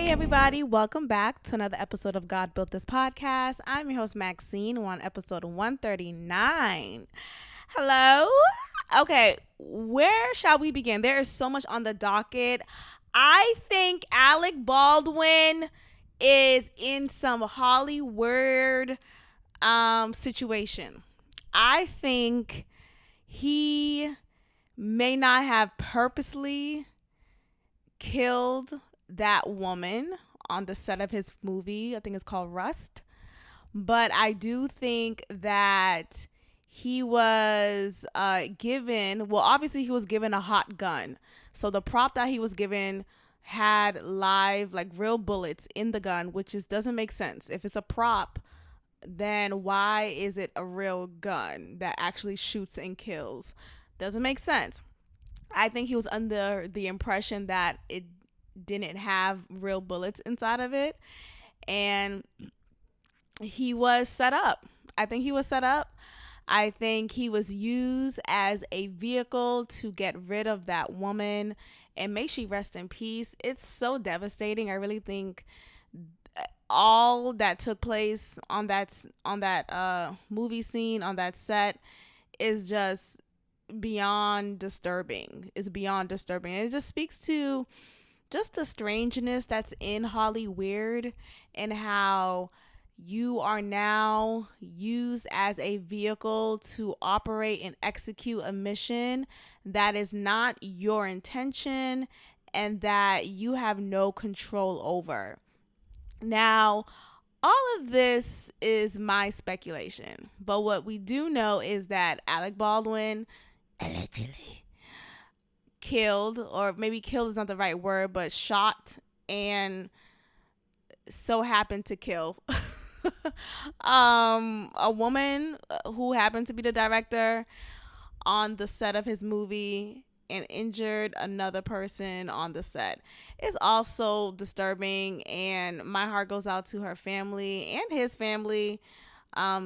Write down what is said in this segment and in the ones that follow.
Hey everybody, welcome back to another episode of God Built This Podcast. I'm your host Maxine. We're on episode 139. Hello. Okay, where shall we begin? There is so much on the docket. I think Alec Baldwin is in some Hollywood situation. I think he may not have purposely killed that woman on the set of his movie. I think it's called Rust. But I do think that he was given, well, obviously he was given a hot gun. So the prop that he was given had live, like real bullets in the gun, which just doesn't make sense. If it's a prop, then why is it a real gun that actually shoots and kills? Doesn't make sense. I think he was under the impression that it didn't have real bullets inside of it, and he was set up. I think he was set up. I think he was used as a vehicle to get rid of that woman, and may she rest in peace. It's so devastating. I really think all that took place on that movie scene, on that set, is just beyond disturbing. It's beyond disturbing. It just speaks to just the strangeness that's in Hollywood and how you are now used as a vehicle to operate and execute a mission that is not your intention and that you have no control over. Now, all of this is my speculation, but what we do know is that Alec Baldwin allegedly killed, or maybe killed is not the right word, but shot and so happened to kill a woman who happened to be the director on the set of his movie and injured another person on the set. It's also disturbing, and my heart goes out to her family and his family.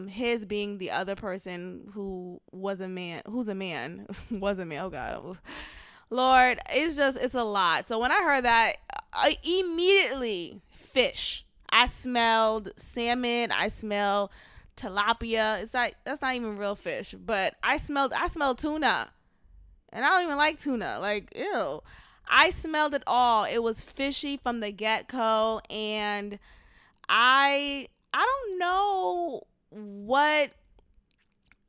His being the other person who was a man, was a man. Oh God, Lord, it's a lot. So when I heard that, I immediately fish. I smelled salmon. I smelled tilapia. It's like, that's not even real fish, but I smelled tuna, and I don't even like tuna. Like, ew. I smelled it all. It was fishy from the get-go, and I don't know what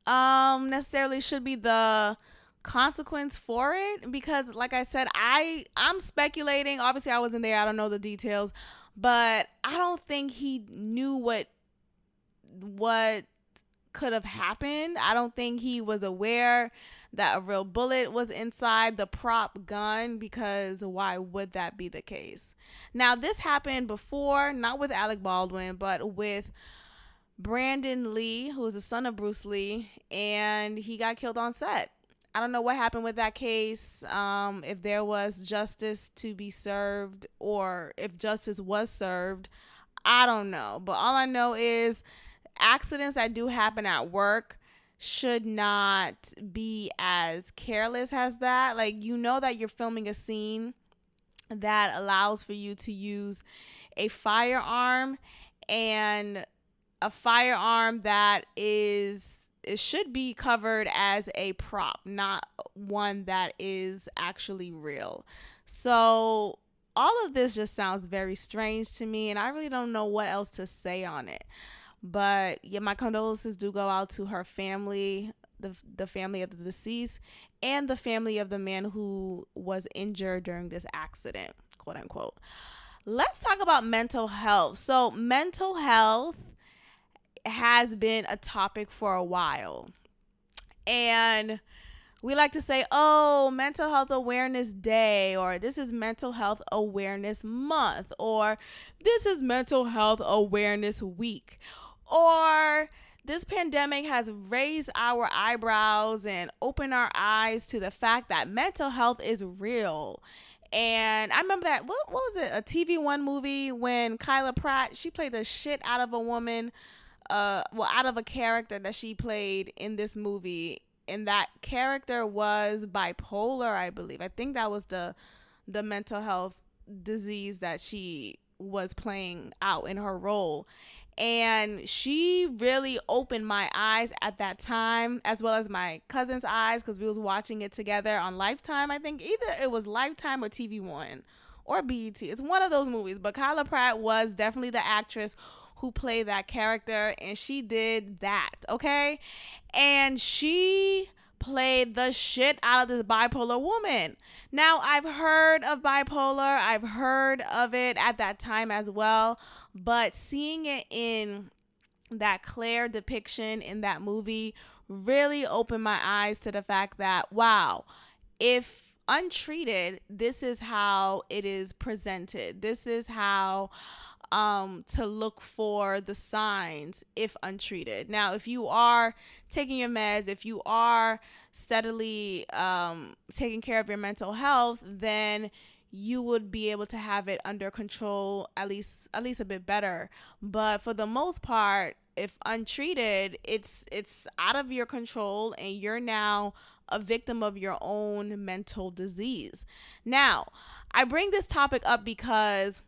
necessarily should be the consequence for it, because like I said, I'm speculating. Obviously I wasn't there, I don't know the details, but I don't think he knew what could have happened. I don't think he was aware that a real bullet was inside the prop gun, because why would that be the case? Now, this happened before, not with Alec Baldwin, but with Brandon Lee, who is the son of Bruce Lee, and he got killed on set. I don't know what happened with that case, if there was justice to be served, or if justice was served. I don't know. But all I know is accidents that do happen at work should not be as careless as that. Like, you know that you're filming a scene that allows for you to use a firearm, and a firearm that it should be covered as a prop, not one that is actually real. So all of this just sounds very strange to me, and I really don't know what else to say on it. But yeah, my condolences do go out to her family, the family of the deceased, and the family of the man who was injured during this accident, quote unquote. Let's talk about mental health. So mental health has been a topic for a while, and we like to say, oh, Mental Health Awareness Day, or this is Mental Health Awareness Month, or this is Mental Health Awareness Week, or this pandemic has raised our eyebrows and opened our eyes to the fact that mental health is real. And I remember that, what was it, a TV One movie when Kyla Pratt, she played the shit out of a woman, out of a character that she played in this movie, and that character was bipolar, I believe. I think that was the mental health disease that she was playing out in her role. And she really opened my eyes at that time, as well as my cousin's eyes, because we was watching it together on Lifetime. I think either it was Lifetime or TV One or BET. It's one of those movies. But Kyla Pratt was definitely the actress who played that character, and she did that, okay? And she played the shit out of this bipolar woman. Now, I've heard of bipolar. I've heard of it at that time as well. But seeing it in that clear depiction in that movie really opened my eyes to the fact that, wow, if untreated, this is how it is presented. This is how to look for the signs if untreated. Now, if you are taking your meds, if you are steadily taking care of your mental health, then you would be able to have it under control, at least a bit better. But for the most part, if untreated, it's out of your control, and you're now a victim of your own mental disease. Now, I bring this topic up because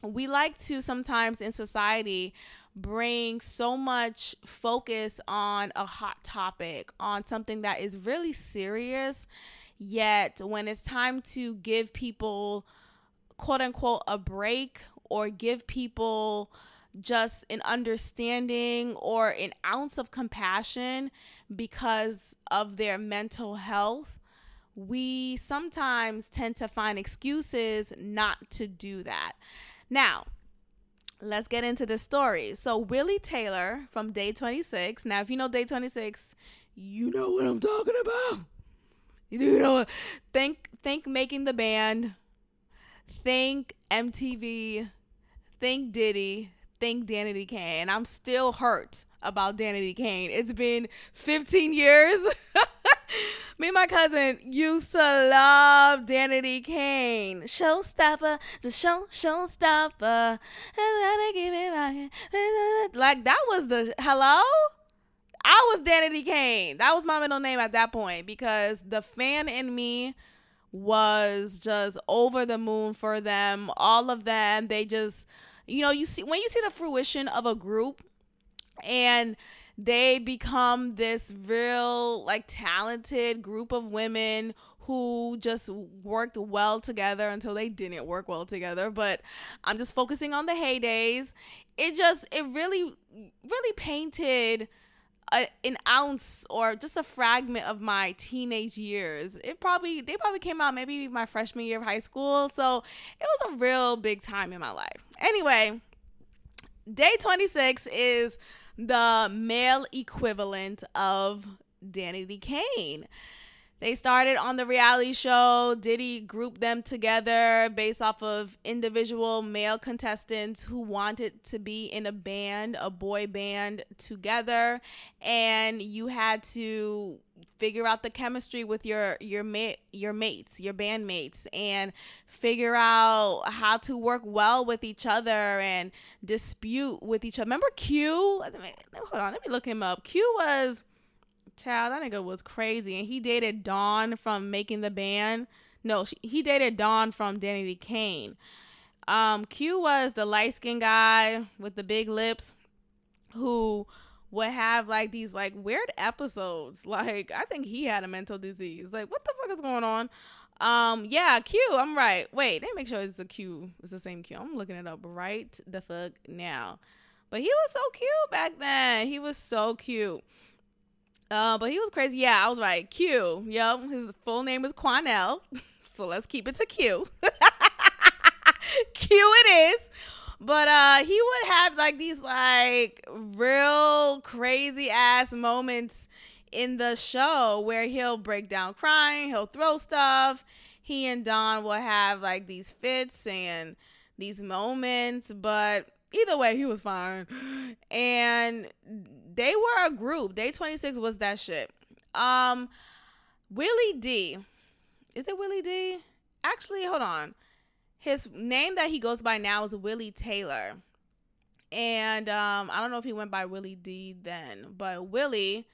we like to sometimes in society bring so much focus on a hot topic, on something that is really serious. Yet when it's time to give people, quote unquote, a break, or give people just an understanding or an ounce of compassion because of their mental health, we sometimes tend to find excuses not to do that. Now, let's get into the story. So Willie Taylor from Day 26. Now, if you know Day 26, you know what I'm talking about. You know, think Making the Band, think MTV, think Diddy, think Danity Kane. And I'm still hurt about Danity Kane. It's been 15 years. Me and my cousin used to love Danity Kane. Showstopper, the showstopper. Like, that was the, hello? I was Danity Kane. That was my middle name at that point, because the fan in me was just over the moon for them. All of them, they just, you see, when you see the fruition of a group and they become this real, like, talented group of women who just worked well together until they didn't work well together. But I'm just focusing on the heydays. It really painted an ounce or just a fragment of my teenage years. They probably came out maybe my freshman year of high school. So it was a real big time in my life. Anyway, Day 26 is the male equivalent of Danity Kane. They started on the reality show. Diddy grouped them together based off of individual male contestants who wanted to be in a band, a boy band together. And you had to figure out the chemistry with your mates, your bandmates, and figure out how to work well with each other and dispute with each other. Remember Q? Hold on, let me look him up. Q was... Child, that nigga was crazy. And he dated Dawn from Making the Band. No, he dated Dawn from Danity Kane. Q was the light-skinned guy with the big lips who would have like these like weird episodes. Like, I think he had a mental disease. Like, what the fuck is going on? Yeah, Q, I'm right. Wait, let me make sure it's the same Q. I'm looking it up right the fuck now. But he was so cute back then. He was so cute. But he was crazy. Yeah, I was right. Q. Yep. His full name is Quanell. So let's keep it to Q. Q it is. But he would have like these like real crazy ass moments in the show where he'll break down crying, he'll throw stuff. He and Dawn will have like these fits and these moments, but either way, he was fine. And they were a group. Day 26 was that shit. Willie D. Is it Willie D? Actually, hold on. His name that he goes by now is Willie Taylor. And I don't know if he went by Willie D then. But Willie,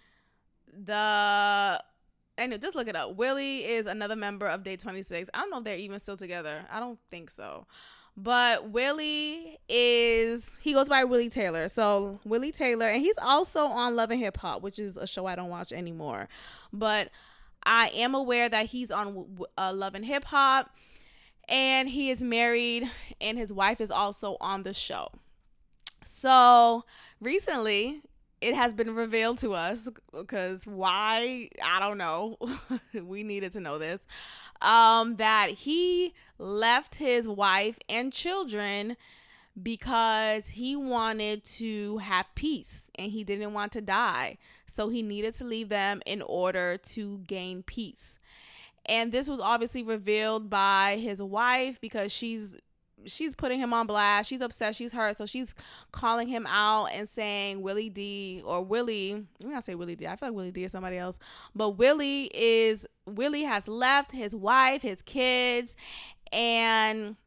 anyway, just look it up. Willie is another member of Day 26. I don't know if they're even still together. I don't think so. But he goes by Willie Taylor. So Willie Taylor, and he's also on Love and Hip Hop, which is a show I don't watch anymore. But I am aware that he's on Love and Hip Hop, and he is married, and his wife is also on the show. So recently, it has been revealed to us, because why, I don't know. We needed to know this. That he left his wife and children because he wanted to have peace and he didn't want to die. So he needed to leave them in order to gain peace. And this was obviously revealed by his wife, because she's putting him on blast. She's upset. She's hurt. So she's calling him out and saying Willie D, or Willie. I'm going to say Willie D. I feel like Willie D is somebody else. But Willie has left his wife, his kids, and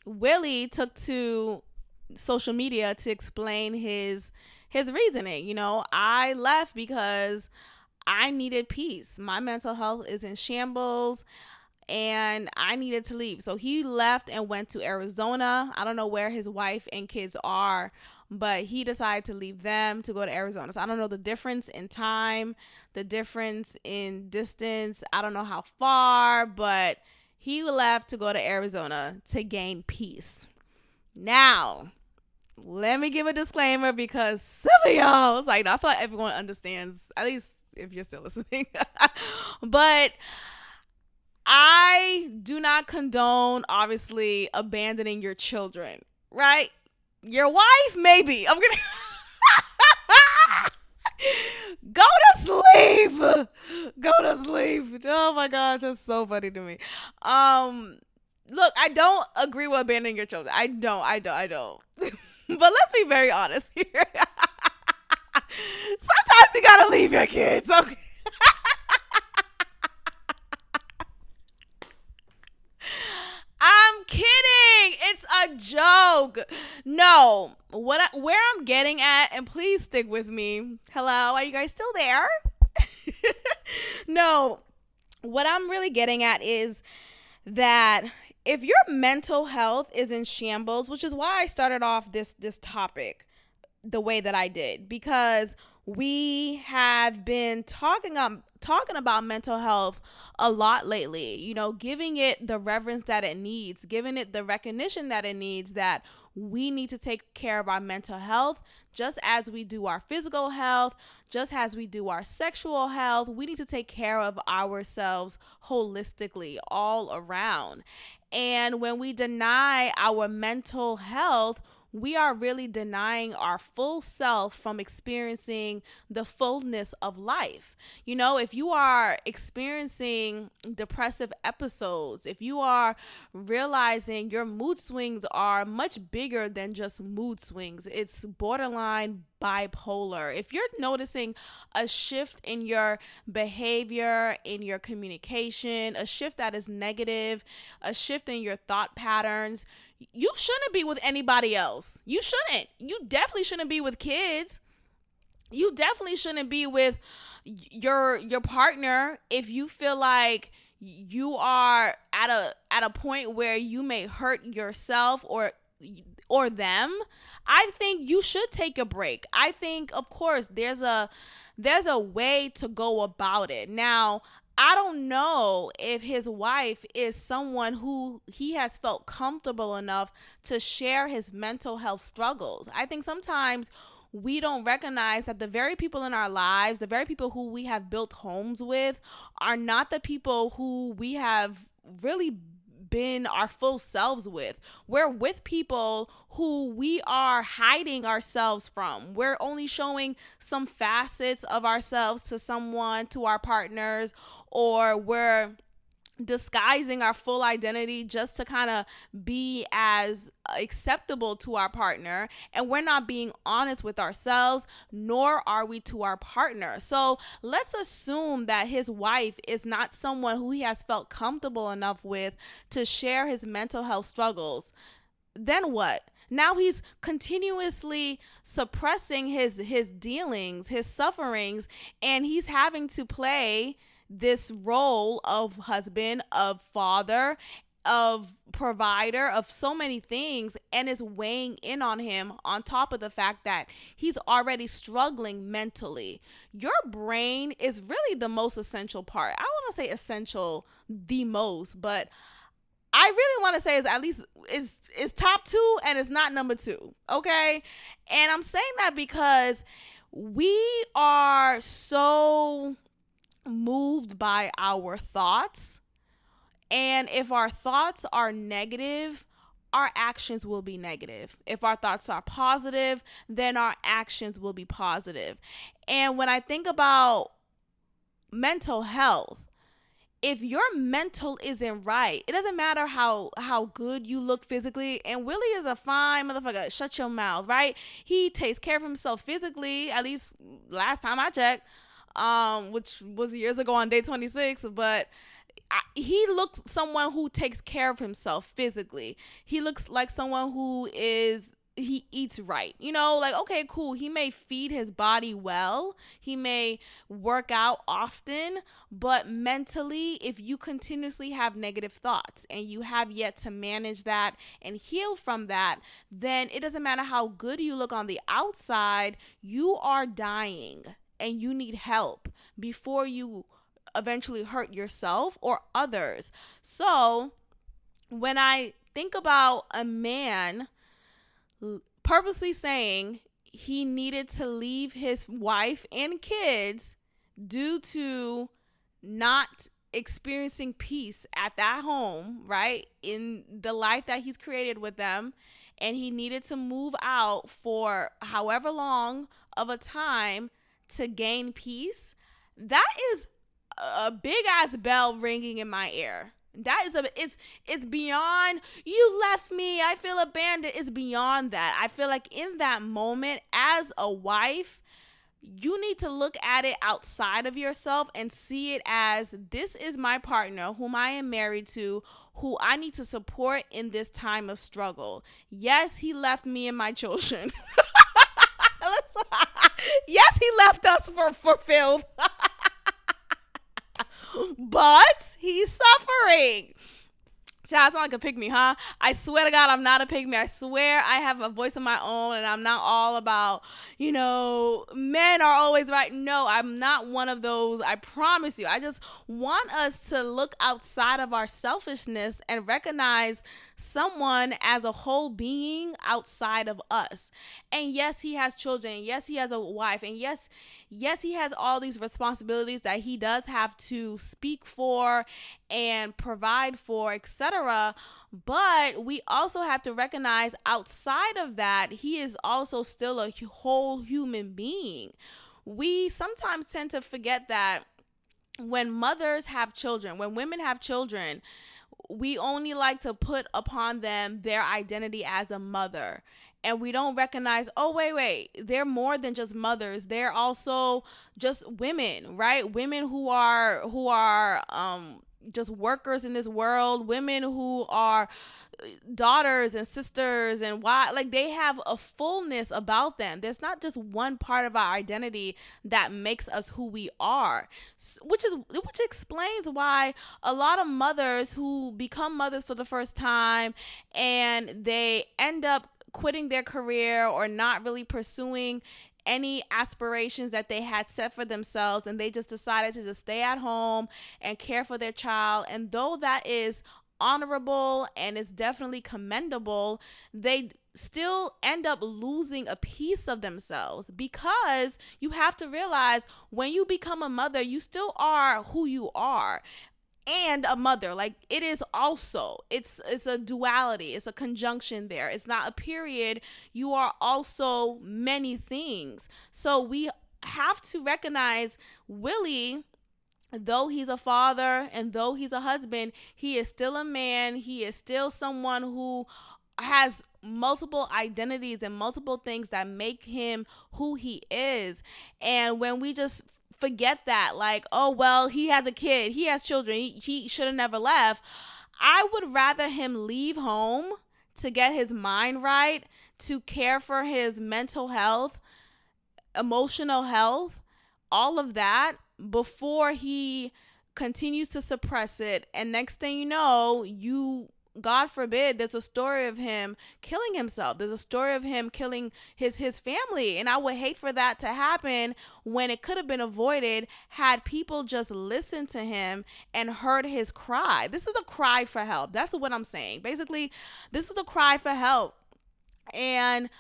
Willie took to social media to explain his reasoning. You know, I left because I needed peace. My mental health is in shambles, and I needed to leave. So he left and went to Arizona. I don't know where his wife and kids are, but he decided to leave them to go to Arizona. So I don't know the difference in time, the difference in distance. I don't know how far, but he left to go to Arizona to gain peace. Now, let me give a disclaimer, because some of y'all, I feel like everyone understands, at least if you're still listening. But I do not condone, obviously, abandoning your children, right? Your wife, maybe. I'm gonna go to sleep. Go to sleep. Oh my gosh, that's so funny to me. Look, I don't agree with abandoning your children. I don't. But let's be very honest here. Sometimes you gotta leave your kids, okay? I'm kidding. It's a joke. No, where I'm getting at, and please stick with me. Hello, are you guys still there? No, what I'm really getting at is that if your mental health is in shambles, which is why I started off this topic the way that I did, because we have been talking about mental health a lot lately, you know, giving it the reverence that it needs, giving it the recognition that it needs, that we need to take care of our mental health just as we do our physical health, just as we do our sexual health. We need to take care of ourselves holistically all around. And when we deny our mental health, we are really denying our full self from experiencing the fullness of life. You know, if you are experiencing depressive episodes, if you are realizing your mood swings are much bigger than just mood swings, it's borderline bipolar. If you're noticing a shift in your behavior, in your communication, a shift that is negative, a shift in your thought patterns, you shouldn't be with anybody else. You shouldn't. You definitely shouldn't be with kids. You definitely shouldn't be with your partner if you feel like you are at a point where you may hurt yourself or them. I think you should take a break. I think, of course, there's a way to go about it. Now, I don't know if his wife is someone who he has felt comfortable enough to share his mental health struggles. I think sometimes we don't recognize that the very people in our lives, the very people who we have built homes with, are not the people who we have really been our full selves with. We're with people who we are hiding ourselves from. We're only showing some facets of ourselves to someone, to our partners, or we're disguising our full identity just to kind of be as acceptable to our partner, and we're not being honest with ourselves, nor are we to our partner. So let's assume that his wife is not someone who he has felt comfortable enough with to share his mental health struggles. Then what? Now he's continuously suppressing his dealings, his sufferings, and he's having to play this role of husband, of father, of provider of so many things, and is weighing in on him on top of the fact that he's already struggling mentally. Your brain is really the most essential part. I don't want to say essential the most, but I really want to say is at least is top 2 and it's not number 2. Okay. And I'm saying that because we are so moved by our thoughts. And if our thoughts are negative, our actions will be negative. If our thoughts are positive, then our actions will be positive. And when I think about mental health, if your mental isn't right, it doesn't matter how good you look physically. And Willie is a fine motherfucker. Shut your mouth, right? He takes care of himself physically, at least last time I checked, which was years ago on day 26. But he looks someone who takes care of himself physically. He looks like someone he eats right. Like, okay, cool. He may feed his body well. He may work out often, but mentally, if you continuously have negative thoughts and you have yet to manage that and heal from that, then it doesn't matter how good you look on the outside, you are dying and you need help before you eventually hurt yourself or others. So when I think about a man purposely saying he needed to leave his wife and kids due to not experiencing peace at that home, right, in the life that he's created with them, and he needed to move out for however long of a time to gain peace, that is a big ass bell ringing in my ear. That is it's beyond you left me, I feel abandoned. It's beyond that. I feel like in that moment, as a wife, you need to look at it outside of yourself and see it as, this is my partner whom I am married to, who I need to support in this time of struggle. Yes, he left me and my children. Yes, he left us for filth. But he's suffering. Child, sound like a pygmy, huh? I swear to God, I'm not a pygmy. I swear I have a voice of my own, and I'm not all about, men are always right. No, I'm not one of those. I promise you. I just want us to look outside of our selfishness and recognize someone as a whole being outside of us. And yes, he has children. Yes, he has a wife. And yes, he has all these responsibilities that he does have to speak for and provide for, etc. But we also have to recognize outside of that, he is also still a whole human being. We sometimes tend to forget that when mothers have children, when women have children, we only like to put upon them their identity as a mother. And we don't recognize, oh, wait, they're more than just mothers. They're also just women, right? Women who are just workers in this world, women who are daughters and sisters and why, like, they have a fullness about them. There's not just one part of our identity that makes us who we are, which explains why a lot of mothers who become mothers for the first time and they end up quitting their career or not really pursuing any aspirations that they had set for themselves, and they just decided to just stay at home and care for their child. And though that is honorable and is definitely commendable, they still end up losing a piece of themselves, because you have to realize when you become a mother, you still are who you are. And a mother, like, it is also, it's a duality, it's a conjunction there. It's not a period. You are also many things. So we have to recognize Willie, though he's a father and though he's a husband, he is still a man. He is still someone who has multiple identities and multiple things that make him who he is. And when we just forget that, like, oh, well, he has a kid, he has children, he should have never left, I would rather him leave home to get his mind right, to care for his mental health, emotional health, all of that, before he continues to suppress it. And next thing you know, you God forbid, there's a story of him killing himself. There's a story of him killing his family. And I would hate for that to happen when it could have been avoided had people just listened to him and heard his cry. This is a cry for help. That's what I'm saying. Basically, this is a cry for help. And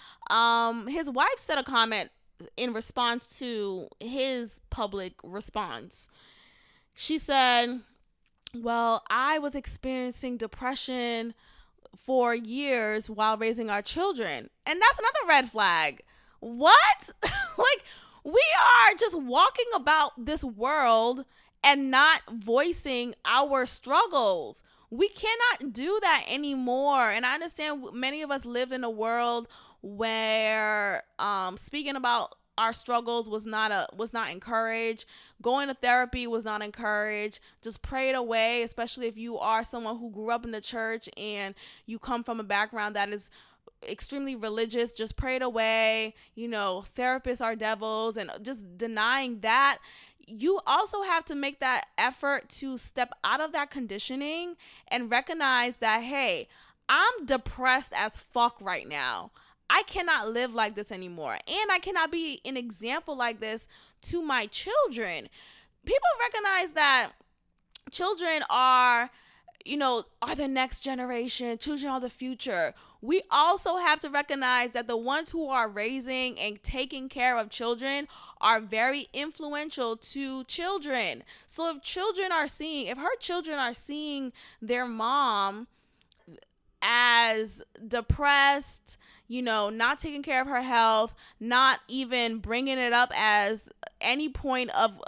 his wife said a comment in response to his public response. She said, well, I was experiencing depression for years while raising our children. And that's another red flag. What? Like, we are just walking about this world and not voicing our struggles. We cannot do that anymore. And I understand many of us lived in a world where speaking about our struggles was not encouraged. Going to therapy was not encouraged. Just pray it away, especially if you are someone who grew up in the church and you come from a background that is extremely religious. Just pray it away. Therapists are devils, and just denying that. You also have to make that effort to step out of that conditioning and recognize that, hey, I'm depressed as fuck right now. I cannot live like this anymore. And I cannot be an example like this to my children. People recognize that children are the next generation. Children are the future. We also have to recognize that the ones who are raising and taking care of children are very influential to children. So if her children are seeing their mom as depressed, not taking care of her health, not even bringing it up as any point of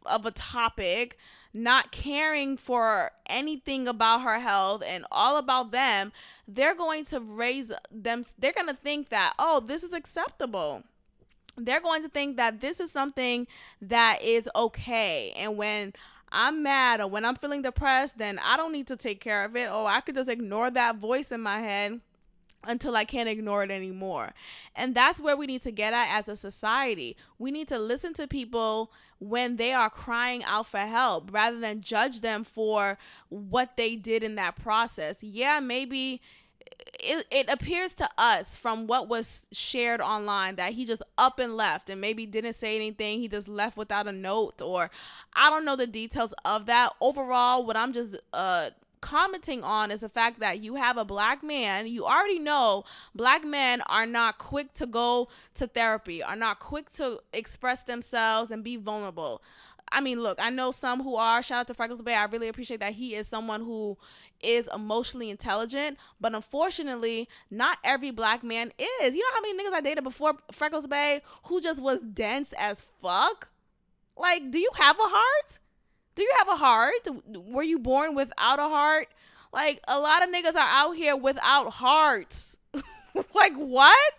a topic, not caring for anything about her health and all about them, they're going to raise them. They're going to think that, oh, this is acceptable. They're going to think that this is something that is okay. And when I'm mad or when I'm feeling depressed, then I don't need to take care of it. Or I could just ignore that voice in my head until I can't ignore it anymore. And that's where we need to get at as a society. We need to listen to people when they are crying out for help rather than judge them for what they did in that process. Yeah, maybe it appears to us from what was shared online that he just up and left and maybe didn't say anything. He just left without a note, or I don't know the details of that. Overall, what I'm just commenting on is the fact that you have a black man. You already know black men are not quick to go to therapy, are not quick to express themselves and be vulnerable. I mean, look, I know some who are. Shout out to Freckles Bay. I really appreciate that he is someone who is emotionally intelligent. But unfortunately, not every black man is. You know how many niggas I dated before Freckles Bay who just was dense as fuck? Like, do you have a heart? Do you have a heart? Were you born without a heart? Like, a lot of niggas are out here without hearts. Like, what?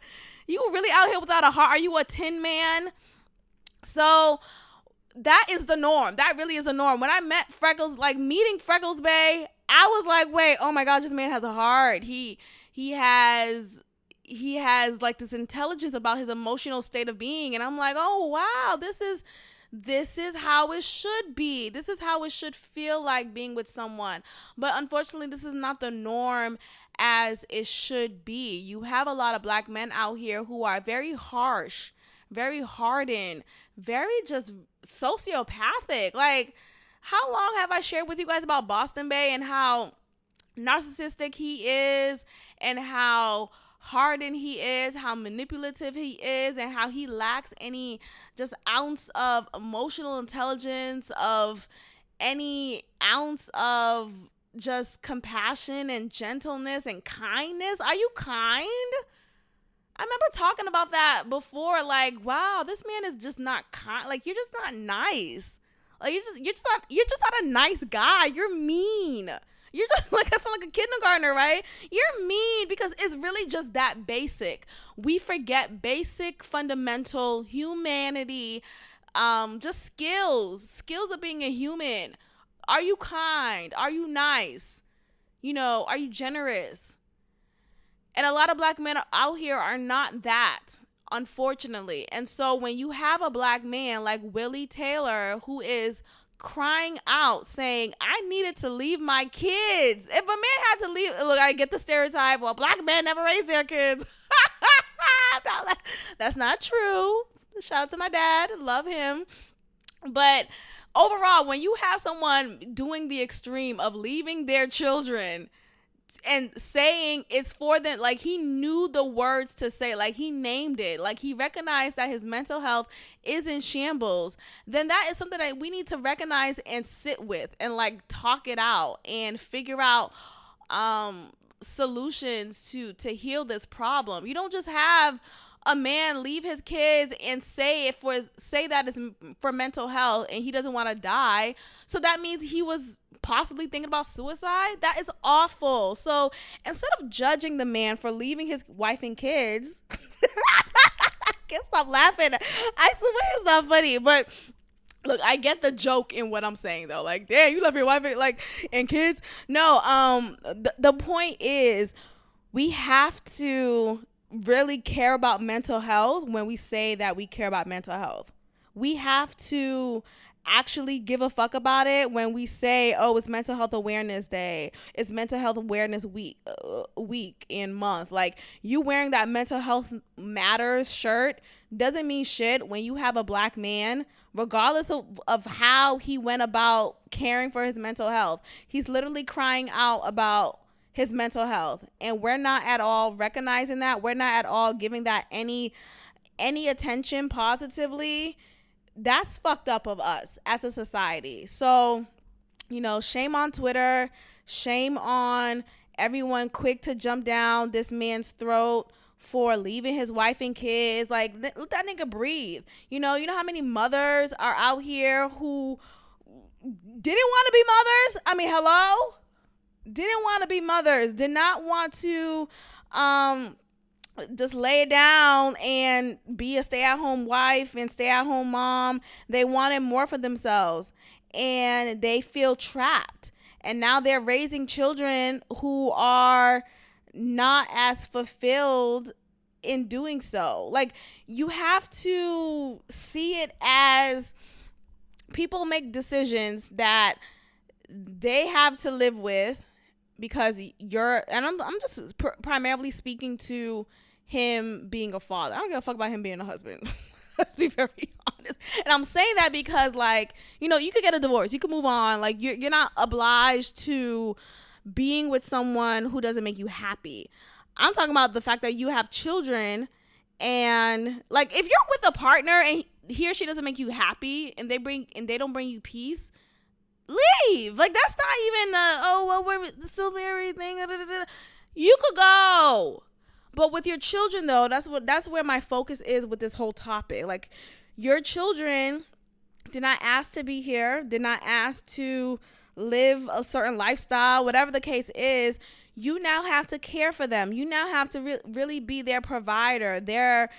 You really out here without a heart? Are you a tin man? So that is the norm. That really is the norm. When I met Freckles, like meeting Freckles Bay, I was like, wait, oh my God, this man has a heart. He has like this intelligence about his emotional state of being. And I'm like, oh wow, this is how it should be. This is how it should feel like being with someone. But unfortunately, this is not the norm as it should be. You have a lot of black men out here who are very harsh, very hardened, very just sociopathic. Like, how long have I shared with you guys about Boston Bay and how narcissistic he is and how hardened he is, how manipulative he is, and how he lacks any just ounce of emotional intelligence, of any ounce of just compassion and gentleness and kindness. Are you kind? I remember talking about that before, like, wow, this man is just not kind. Like, you're just not nice. Like, you're just not a nice guy. You're mean. You're just like, I sound like a kindergartner, right? You're mean because it's really just that basic. We forget basic, fundamental humanity, just skills of being a human. Are you kind? Are you nice? Are you generous? And a lot of black men out here are not that, unfortunately. And so when you have a black man like Willie Taylor, who is crying out saying, I needed to leave my kids. If a man had to leave, look, I get the stereotype, well, black men never raise their kids. That's not true. Shout out to my dad. Love him. But overall, when you have someone doing the extreme of leaving their children and saying it's for them, like he knew the words to say, like he named it, like he recognized that his mental health is in shambles, then that is something that we need to recognize and sit with and like talk it out and figure out solutions to heal this problem. You don't just have a man leave his kids and say that is for mental health and he doesn't want to die. So that means he was possibly thinking about suicide. That is awful. So instead of judging the man for leaving his wife and kids, I can't stop laughing. I swear it's not funny, but look, I get the joke in what I'm saying though. Like, damn, you left your wife and kids. No, the point is we have to really care about mental health. When we say that we care about mental health, we have to actually give a fuck about it. When we say, oh, it's mental health awareness day, it's mental health awareness week and month, like you wearing that mental health matters shirt doesn't mean shit when you have a black man, regardless of how he went about caring for his mental health. He's literally crying out about his mental health, and we're not at all recognizing that. We're not at all giving that any attention positively. That's fucked up of us as a society. So, shame on Twitter, shame on everyone quick to jump down this man's throat for leaving his wife and kids. Like, let that nigga breathe. You know how many mothers are out here who didn't want to be mothers? I mean, hello? Didn't want to be mothers, did not want to just lay it down and be a stay-at-home wife and stay-at-home mom. They wanted more for themselves and they feel trapped. And now they're raising children who are not as fulfilled in doing so. Like, you have to see it as people make decisions that they have to live with, because I'm just primarily speaking to him being a father. I don't give a fuck about him being a husband. Let's be very honest. And I'm saying that because, like, you could get a divorce, you could move on. Like, you're not obliged to being with someone who doesn't make you happy. I'm talking about the fact that you have children, and like, if you're with a partner and he or she doesn't make you happy and they don't bring you peace, leave. Like, that's not even we're still married thing. You could go. But with your children though, that's where my focus is with this whole topic. Like, your children did not ask to be here, did not ask to live a certain lifestyle, whatever the case is. You now have to care for them. You now have to really be their provider, their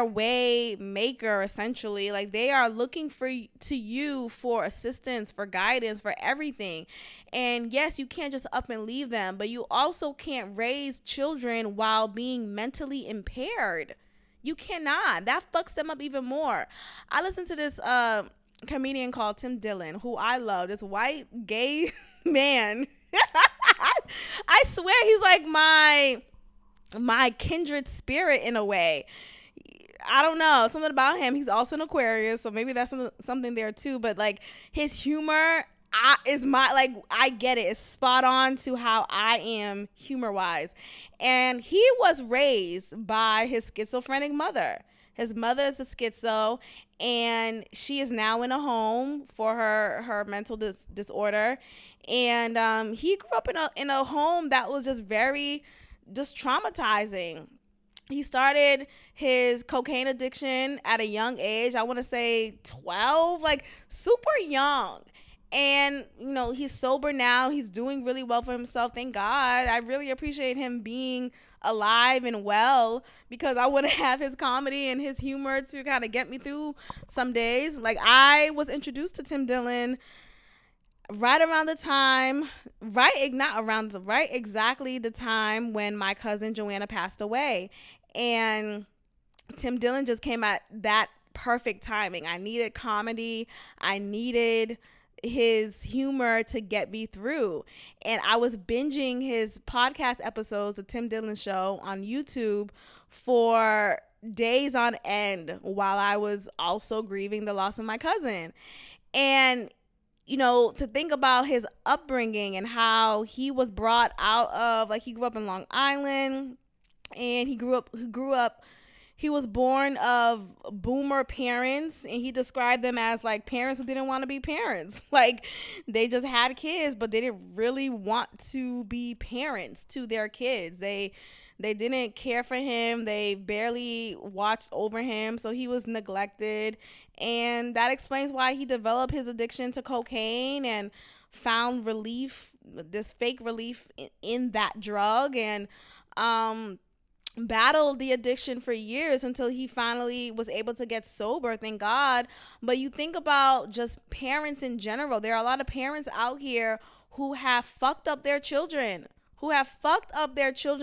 way maker, essentially. Like, they are looking to you for assistance, for guidance, for everything. And yes, you can't just up and leave them, but you also can't raise children while being mentally impaired. You cannot. That fucks them up even more. I listened to this comedian called Tim Dillon, who I love, this white gay man. I swear he's like my kindred spirit in a way. I don't know, something about him. He's also an Aquarius, so maybe that's something there too. But like, his humor I get it. It's spot on to how I am humor wise. And he was raised by his schizophrenic mother. His mother is a schizo, and she is now in a home for her mental disorder. And he grew up in a home that was just very traumatizing. He started his cocaine addiction at a young age. I want to say 12, like super young. And, he's sober now. He's doing really well for himself. Thank God. I really appreciate him being alive and well, because I want to have his comedy and his humor to kind of get me through some days. Like, I was introduced to Tim Dillon right exactly the time when my cousin Joanna passed away. And Tim Dillon just came at that perfect timing. I needed comedy. I needed his humor to get me through. And I was binging his podcast episodes, the Tim Dillon Show, on YouTube for days on end while I was also grieving the loss of my cousin. And to think about his upbringing and how he was brought out of, like, he grew up in Long Island, and he was born of boomer parents, and he described them as like parents who didn't want to be parents. Like, they just had kids, but they didn't really want to be parents to their kids. They didn't care for him. They barely watched over him, so he was neglected. And that explains why he developed his addiction to cocaine and found relief, this fake relief in that drug, and battled the addiction for years until he finally was able to get sober, thank God. But you think about just parents in general. There are a lot of parents out here who have fucked up their children,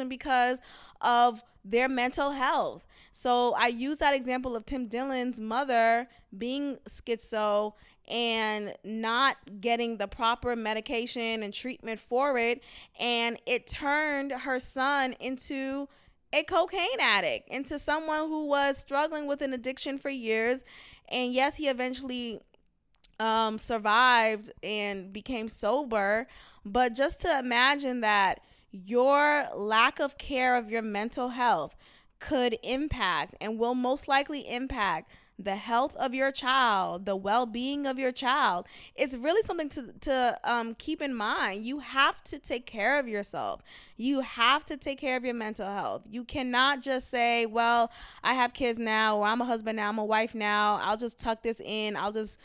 because of their mental health. So I use that example of Tim Dillon's mother being schizo and not getting the proper medication and treatment for it, and it turned her son into a cocaine addict, into someone who was struggling with an addiction for years. And yes, he eventually survived and became sober. But just to imagine that your lack of care of your mental health could impact, and will most likely impact, the health of your child, the well-being of your child, it's really something to keep in mind. You have to take care of yourself. You have to take care of your mental health. You cannot just say, well, I have kids now, or I'm a husband now, I'm a wife now, I'll just tuck this in. I'll just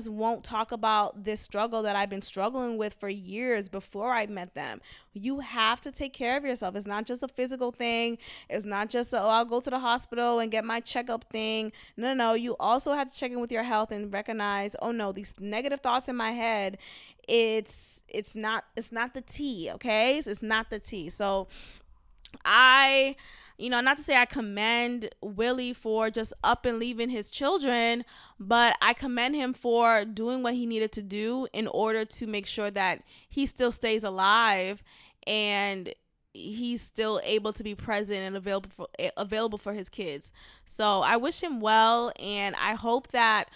won't talk about this struggle that I've been struggling with for years before I met them. You have to take care of yourself. It's not just a physical thing. It's not just I'll go to the hospital and get my checkup thing. No. You also have to check in with your health and recognize, oh no, these negative thoughts in my head, it's not the tea, okay? It's not the tea. So not to say I commend Willie for just up and leaving his children, but I commend him for doing what he needed to do in order to make sure that he still stays alive and he's still able to be present and available for his kids. So I wish him well, and I hope that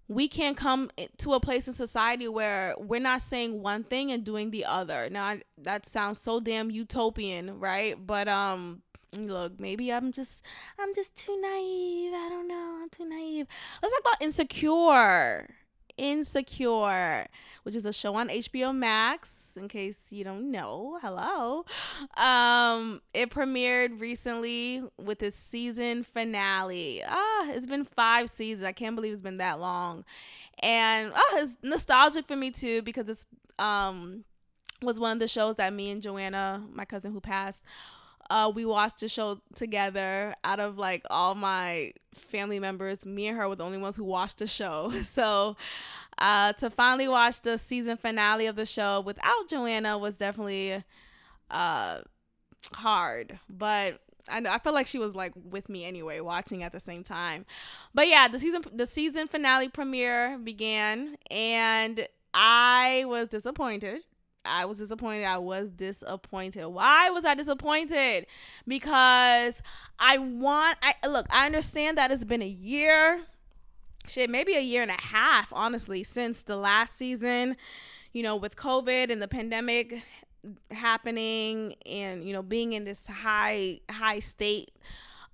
we can come to a place in society where we're not saying one thing and doing the other. Now, that sounds so damn utopian, right? But look, maybe I'm just too naive. I don't know. I'm too naive. Let's talk about Insecure, which is a show on HBO Max, in case you don't know. Hello. It premiered recently with its season finale. It's been 5 seasons. I can't believe it's been that long. And it's nostalgic for me too, because it's was one of the shows that me and Joanna, my cousin who passed, we watched the show together. Out of like all my family members, me and her were the only ones who watched the show. So to finally watch the season finale of the show without Joanna was definitely hard. But I feel like she was like with me anyway, watching at the same time. But yeah, the season finale premiere began, and I was disappointed. Why was I disappointed? Because I understand that it's been a year, maybe a year and a half, honestly, since the last season, with COVID and the pandemic happening, and, being in this high state,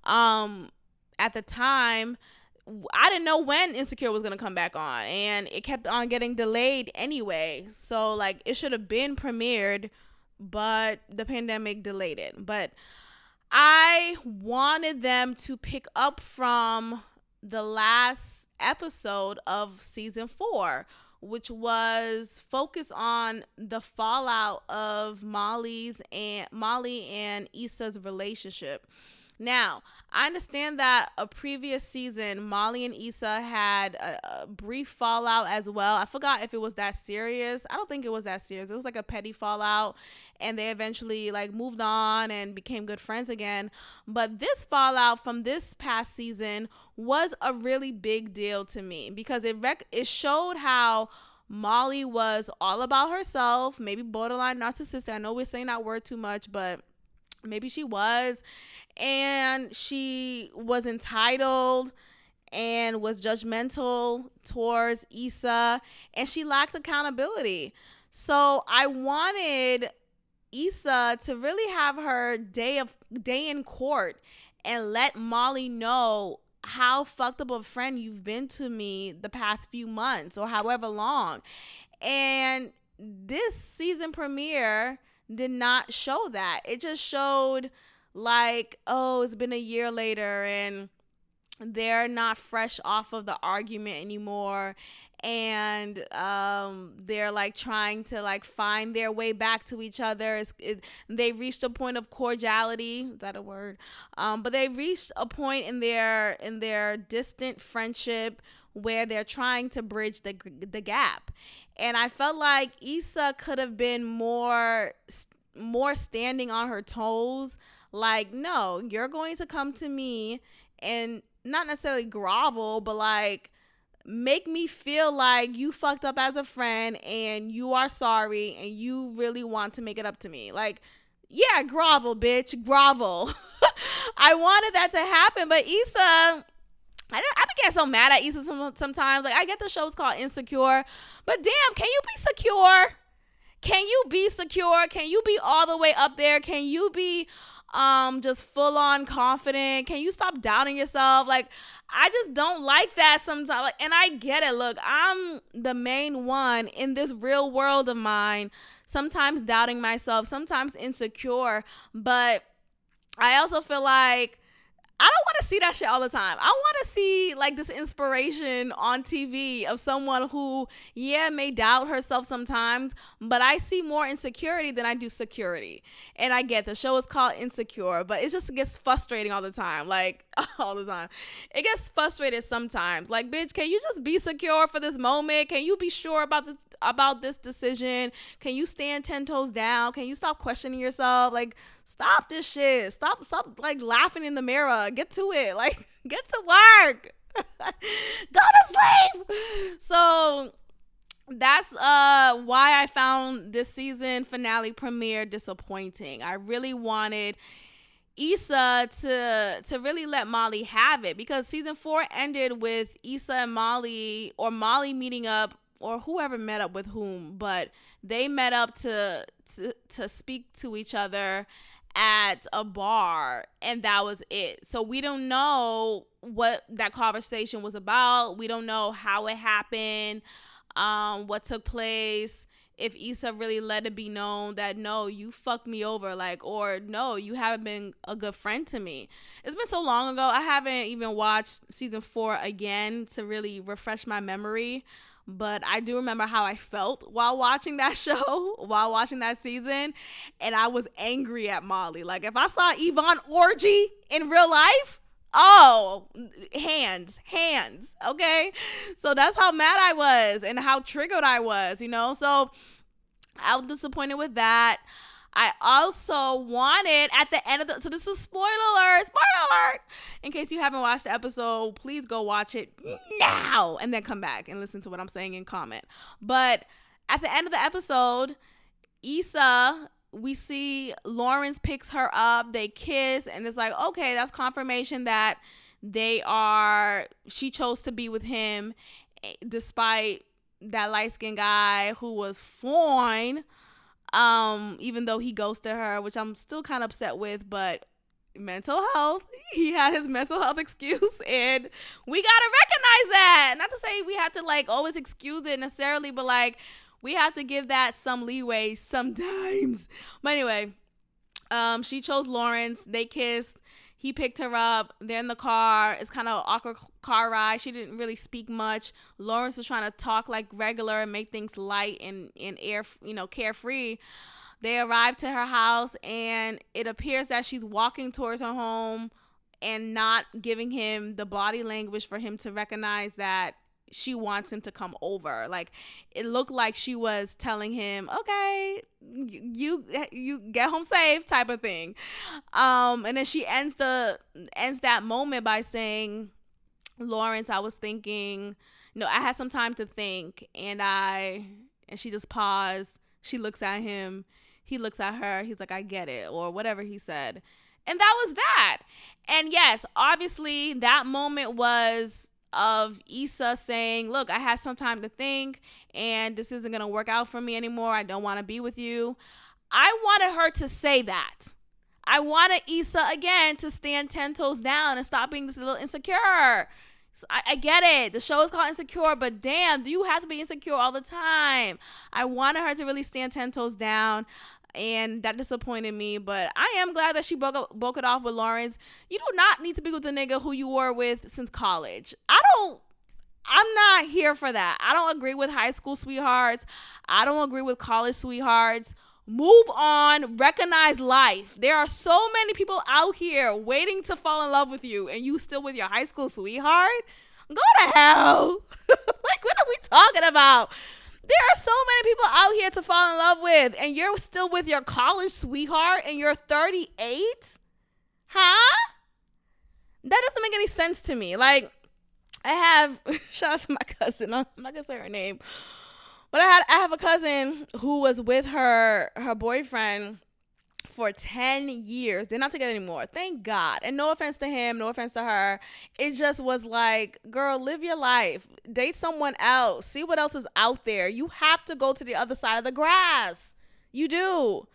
at the time. I didn't know when Insecure was going to come back on, and it kept on getting delayed anyway. So like, it should have been premiered, but the pandemic delayed it. But I wanted them to pick up from the last episode of season 4, which was focused on the fallout of Molly and Issa's relationship. Now, I understand that a previous season, Molly and Issa had a brief fallout as well. I forgot if it was that serious. I don't think it was that serious. It was like a petty fallout, and they eventually like moved on and became good friends again. But this fallout from this past season was a really big deal to me, because it showed how Molly was all about herself, maybe borderline narcissistic. I know we're saying that word too much, but maybe she was. And she was entitled and was judgmental towards Issa, and she lacked accountability. So I wanted Issa to really have her day in court and let Molly know how fucked up a friend you've been to me the past few months or however long. And this season premiere did not show that. It just showed like, oh, it's been a year later and they're not fresh off of the argument anymore, and they're like trying to like find their way back to each other. They reached a point of cordiality, is that a word? But they reached a point in their distant friendship where they're trying to bridge the gap. And I felt like Issa could have been more standing on her toes, like, no, you're going to come to me and not necessarily grovel, but like make me feel like you fucked up as a friend and you are sorry and you really want to make it up to me. Like, yeah, grovel, bitch, grovel. I wanted that to happen, but Issa, I get so mad at Issa sometimes. Like, I get the show's called Insecure, but damn, can you be secure? Can you be secure? Can you be all the way up there? Can you be just full on confident? Can you stop doubting yourself? Like, I just don't like that sometimes. Like, and I get it. Look, I'm the main one in this real world of mine, sometimes doubting myself, sometimes insecure, but I also feel like I don't want to see that shit all the time. I want to see like this inspiration on TV of someone who, yeah, may doubt herself sometimes, but I see more insecurity than I do security. And I get the show is called Insecure, but it just gets frustrating all the time. Like, all the time. It gets frustrated sometimes. Like, bitch, can you just be secure for this moment? Can you be sure about this decision? Can you stand 10 toes down? Can you stop questioning yourself? Like, stop this shit. Stop like laughing in the mirror. Get to it. Like, get to work. Go to sleep. So that's why I found this season finale premiere disappointing. I really wanted Issa to really let Molly have it, because season 4 ended with Issa and Molly, or Molly meeting up, or whoever met up with whom, but they met up to speak to each other at a bar, and that was it. So we don't know what that conversation was about. We don't know how it happened, what took place, if Issa really let it be known that, no, you fucked me over, like, or no, you haven't been a good friend to me. It's been so long ago. I haven't even watched season 4 again to really refresh my memory. But I do remember how I felt while watching that show, while watching that season. And I was angry at Molly. Like, if I saw Yvonne orgy in real life, oh, hands, okay? So that's how mad I was and how triggered I was, you know? So I was disappointed with that. I also wanted at the end of so this is spoiler alert. In case you haven't watched the episode, please go watch it now and then come back and listen to what I'm saying and comment. But at the end of the episode, Issa, we see Lawrence picks her up, they kiss, and it's like, okay, that's confirmation that she chose to be with him despite that light-skinned guy who was fine. Even though he ghosted her, which I'm still kind of upset with, but mental health, he had his mental health excuse, and we gotta recognize that. Not to say we have to like always excuse it necessarily, but like we have to give that some leeway sometimes. But anyway, she chose Lawrence, they kissed, he picked her up, they're in the car, it's kind of an awkward car ride. She didn't really speak much. Lawrence was trying to talk like regular and make things light and air, carefree. They arrive to her house, and it appears that she's walking towards her home and not giving him the body language for him to recognize that she wants him to come over. Like, it looked like she was telling him, okay, you get home safe type of thing. And then she ends that moment by saying, Lawrence, I was thinking, No, I had some time to think, and she just paused. She looks at him. He looks at her. He's like, I get it, or whatever he said. And that was that. And yes, obviously that moment was of Issa saying, look, I had some time to think, and this isn't going to work out for me anymore. I don't want to be with you. I wanted her to say that. I wanted Issa again to stand 10 toes down and stop being this little insecure. So I get it. The show is called Insecure, but damn, do you have to be insecure all the time? I wanted her to really stand 10 toes down, and that disappointed me. But I am glad that she broke it off with Lawrence. You do not need to be with a nigga who you were with since college. I'm not here for that. I don't agree with high school sweethearts. I don't agree with college sweethearts. Move on, recognize life. There are so many people out here waiting to fall in love with you, and you still with your high school sweetheart? Go to hell. Like, what are we talking about? There are so many people out here to fall in love with, and you're still with your college sweetheart, and you're 38? Huh? That doesn't make any sense to me. Like, I have, shout out to my cousin. I'm not going to say her name. But I have a cousin who was with her boyfriend for 10 years. They're not together anymore. Thank God. And no offense to him, no offense to her. It just was like, girl, live your life. Date someone else. See what else is out there. You have to go to the other side of the grass. You do.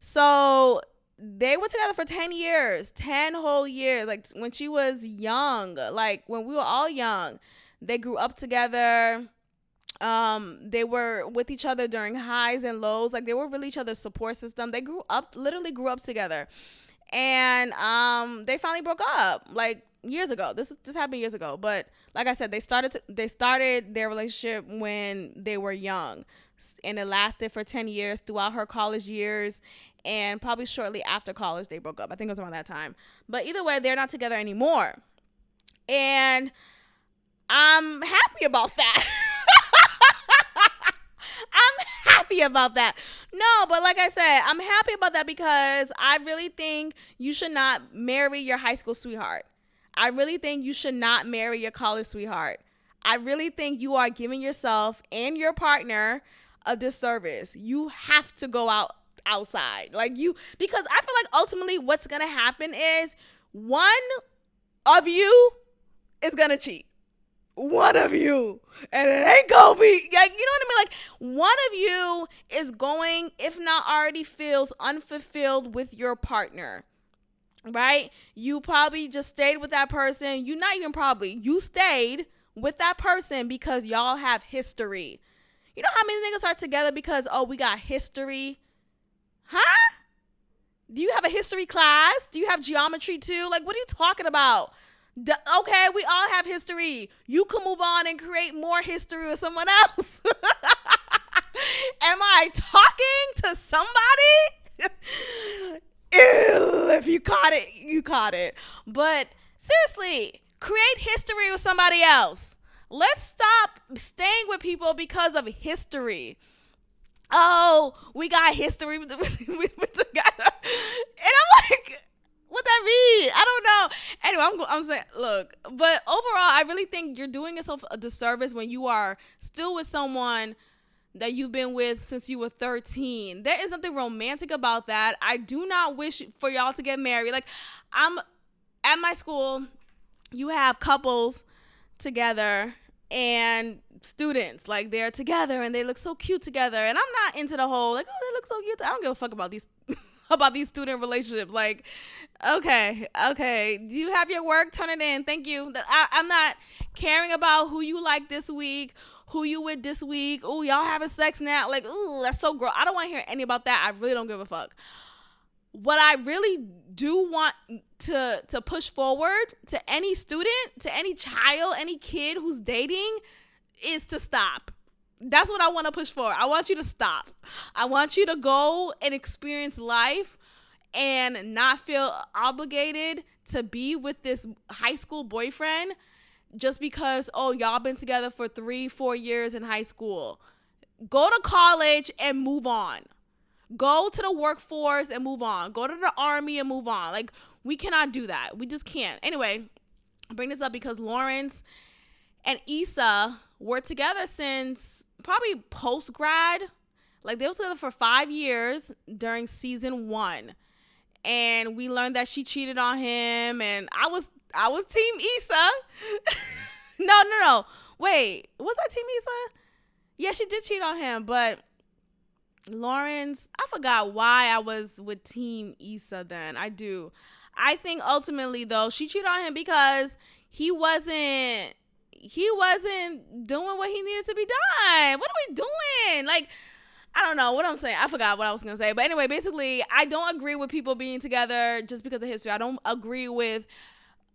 So they were together for 10 years. 10 whole years. Like when she was young. Like when we were all young. They grew up together. They were with each other during highs and lows. Like they were really each other's support system. They literally grew up together, and they finally broke up like years ago. This happened years ago, but like I said, they started their relationship when they were young, and it lasted for 10 years throughout her college years, and probably shortly after college they broke up. I think it was around that time. But either way, they're not together anymore, and I'm happy about that. I'm happy about that. No, but like I said, I'm happy about that because I really think you should not marry your high school sweetheart. I really think you should not marry your college sweetheart. I really think you are giving yourself and your partner a disservice. You have to go outside. Because I feel like ultimately what's going to happen is one of you is going to cheat. One of you, and it ain't gonna be like, you know what I mean? Like one of you is going, if not already feels unfulfilled with your partner, right? You probably just stayed with that person. You stayed with that person because y'all have history. You know how many niggas are together because, oh, we got history? Huh? Do you have a history class? Do you have geometry too? Like, what are you talking about? Okay, we all have history. You can move on and create more history with someone else. Am I talking to somebody? Ew, if you caught it, you caught it. But seriously, create history with somebody else. Let's stop staying with people because of history. Oh, we got history with together. And I'm like, what that mean? I don't know. Anyway, I'm saying, look, but overall, I really think you're doing yourself a disservice when you are still with someone that you've been with since you were 13. There is something romantic about that. I do not wish for y'all to get married. Like, I'm at my school, you have couples together and students, like they're together and they look so cute together. And I'm not into the whole, like, oh, they look so cute. I don't give a fuck about these about these student relationships. Like, okay, do you have your work? Turn it in. Thank you. I'm not caring about who you like this week, who you with this week. Oh, y'all having sex now. Like, ooh, that's so gross. I don't want to hear any about that. I really don't give a fuck. What I really do want to push forward to any student, to any child, any kid who's dating is to stop. That's what I want to push for. I want you to stop. I want you to go and experience life and not feel obligated to be with this high school boyfriend just because, oh, y'all been together for 3-4 years in high school. Go to college and move on. Go to the workforce and move on. Go to the army and move on. Like, we cannot do that. We just can't. Anyway, I bring this up because Lawrence and Issa were together since probably post grad. Like they were together for 5 years during season 1. And we learned that she cheated on him, and I was team Issa. No. Wait, was I team Issa? Yeah, she did cheat on him, but Lawrence, I forgot why I was with team Issa then. I think ultimately though, she cheated on him because he wasn't doing what he needed to be done. What are we doing? Like, I don't know what I'm saying. I forgot what I was going to say. But anyway, basically, I don't agree with people being together just because of history. I don't agree with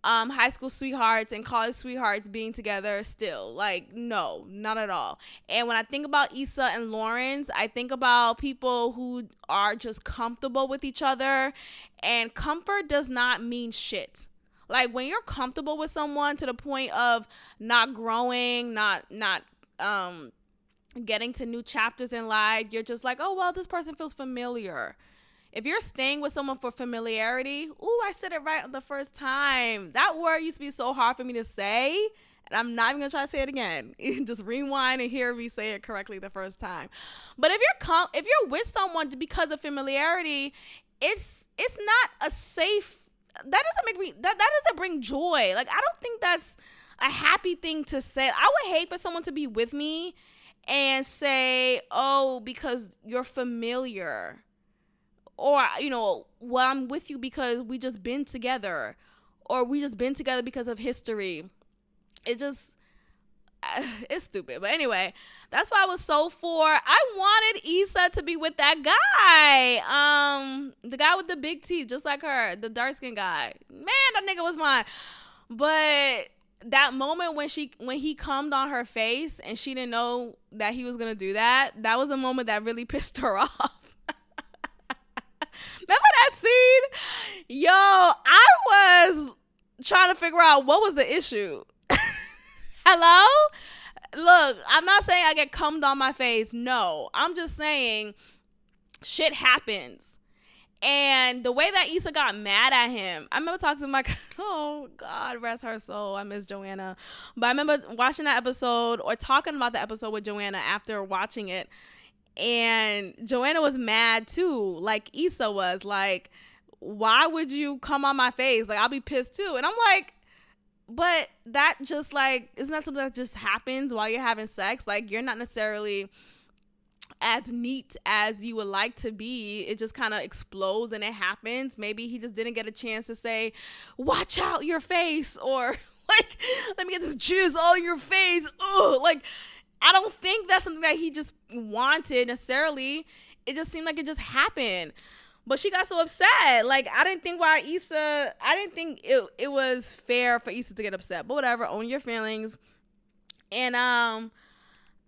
high school sweethearts and college sweethearts being together still. Like, no, not at all. And when I think about Issa and Lawrence, I think about people who are just comfortable with each other. And comfort does not mean shit. Like, when you're comfortable with someone to the point of not growing, not getting to new chapters in life, you're just like, oh, well, this person feels familiar. If you're staying with someone for familiarity, I said it right the first time. That word used to be so hard for me to say, and I'm not even gonna try to say it again. Just rewind and hear me say it correctly the first time. But if you're with someone because of familiarity, it's not a safe. That doesn't bring joy. Like, I don't think that's a happy thing to say. I would hate for someone to be with me and say, oh, because you're familiar, or, well, I'm with you because we just been together, or we just been together because of history. It just, it's stupid. But anyway, that's why I was so for. I wanted Issa to be with that guy, the guy with the big teeth, just like her, the dark skinned guy. Man, that nigga was mine. But that moment when he cummed on her face and she didn't know that he was gonna do that was a moment that really pissed her off. Remember that scene? Yo, I was trying to figure out what was the issue. Hello? Look, I'm not saying I get cummed on my face. No, I'm just saying shit happens. And the way that Issa got mad at him, I remember talking to my, oh God, rest her soul, I miss Joanna. But I remember watching that episode or talking about the episode with Joanna after watching it. And Joanna was mad too, like Issa was. Like, why would you come on my face? Like, I'll be pissed too. And I'm like, but that just like, isn't that something that just happens while you're having sex? Like, you're not necessarily as neat as you would like to be. It just kind of explodes and it happens. Maybe he just didn't get a chance to say, watch out your face, or like, let me get this jizz all in your face. Ugh. Like, I don't think that's something that he just wanted necessarily. It just seemed like it just happened. But she got so upset. Like, I didn't think it was fair for Issa to get upset. But whatever, own your feelings. And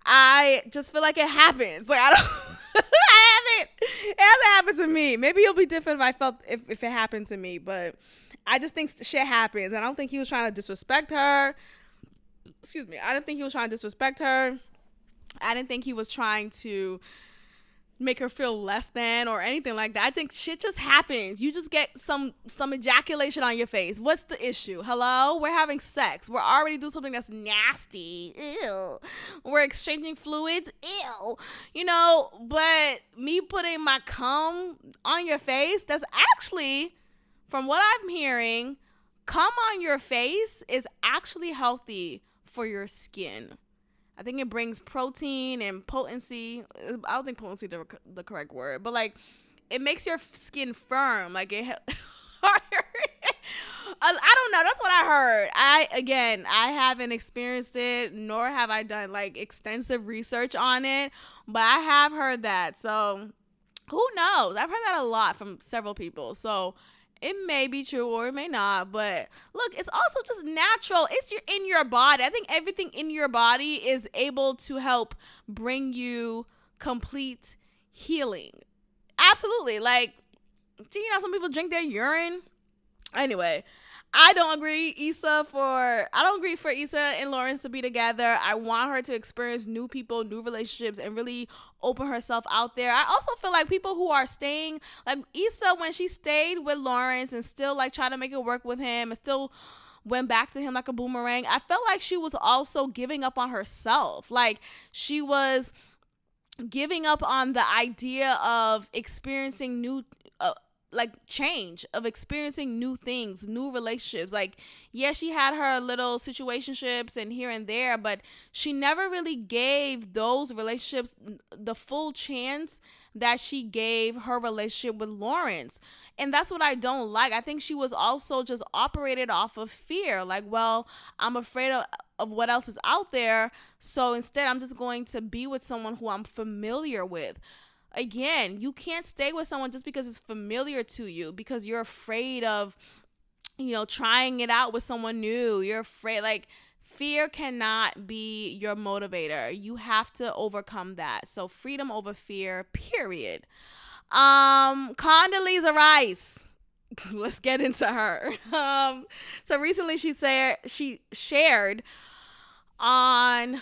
I just feel like it happens. Like, it hasn't happened to me. Maybe it'll be different if it happened to me. But I just think shit happens. And I don't think he was trying to disrespect her. Excuse me. I didn't think he was trying to disrespect her. I didn't think he was trying to make her feel less than or anything like that. I think shit just happens. You just get some ejaculation on your face. What's the issue? Hello? We're having sex. We're already doing something that's nasty. Ew. We're exchanging fluids. Ew. But me putting my cum on your face, that's actually, from what I'm hearing, cum on your face is actually healthy for your skin. I think it brings protein and potency. I don't think potency is the correct word, but like, it makes your skin firm. Like, it I don't know. That's what I heard. I haven't experienced it, nor have I done like extensive research on it, but I have heard that. So who knows? I've heard that a lot from several people. So it may be true or it may not, but look, it's also just natural. It's in your body. I think everything in your body is able to help bring you complete healing. Absolutely. Like, some people drink their urine. Anyway, I don't agree for Issa and Lawrence to be together. I want her to experience new people, new relationships, and really open herself out there. I also feel like people who are staying, like Issa, when she stayed with Lawrence and still like try to make it work with him and still went back to him like a boomerang. I felt like she was also giving up on herself. Like she was giving up on the idea of experiencing new like change, of experiencing new things, new relationships. Like, yeah, she had her little situationships and here and there, but she never really gave those relationships the full chance that she gave her relationship with Lawrence. And that's what I don't like. I think she was also just operated off of fear. Like, well, I'm afraid of what else is out there, so instead I'm just going to be with someone who I'm familiar with. Again, you can't stay with someone just because it's familiar to you, because you're afraid of, trying it out with someone new. You're afraid, like, fear cannot be your motivator. You have to overcome that. So freedom over fear, period. Condoleezza Rice. Let's get into her. So recently she shared on,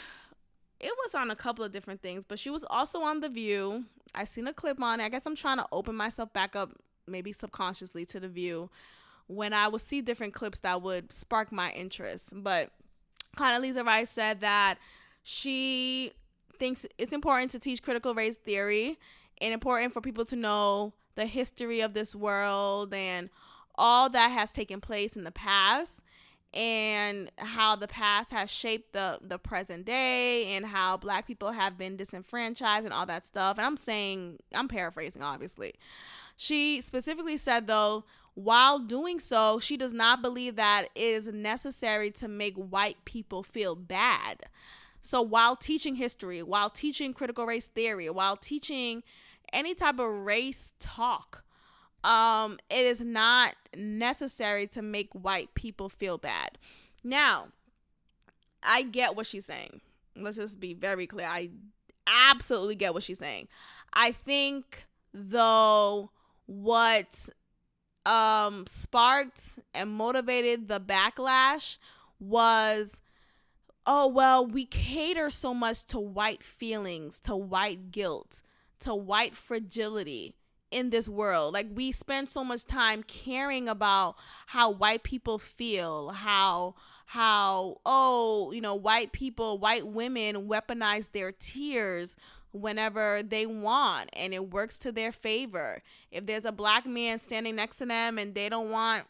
it was on a couple of different things, but she was also on The View. I seen a clip on it. I guess I'm trying to open myself back up, maybe subconsciously, to The View when I would see different clips that would spark my interest. But Condoleezza Rice said that she thinks it's important to teach critical race theory and important for people to know the history of this world and all that has taken place in the past, and how the past has shaped the present day, and how Black people have been disenfranchised and all that stuff. And I'm paraphrasing, obviously. She specifically said, though, while doing so, she does not believe that it is necessary to make white people feel bad. So while teaching history, while teaching critical race theory, while teaching any type of race talk, it is not necessary to make white people feel bad. Now, I get what she's saying. Let's just be very clear. I absolutely get what she's saying. I think, though, what sparked and motivated the backlash was, oh, well, we cater so much to white feelings, to white guilt, to white fragility in this world. Like, we spend so much time caring about how white people feel, how white women weaponize their tears whenever they want, and it works to their favor. If there's a Black man standing next to them and they don't want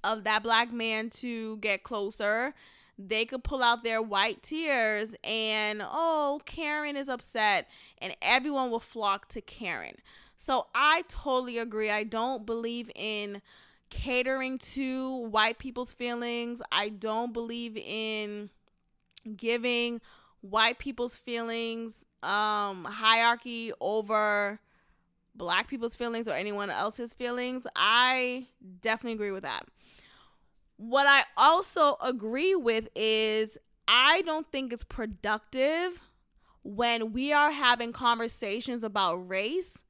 of that Black man to get closer, they could pull out their white tears and, oh, Karen is upset, and everyone will flock to Karen. So I totally agree. I don't believe in catering to white people's feelings. I don't believe in giving white people's feelings hierarchy over Black people's feelings or anyone else's feelings. I definitely agree with that. What I also agree with is I don't think it's productive when we are having conversations about race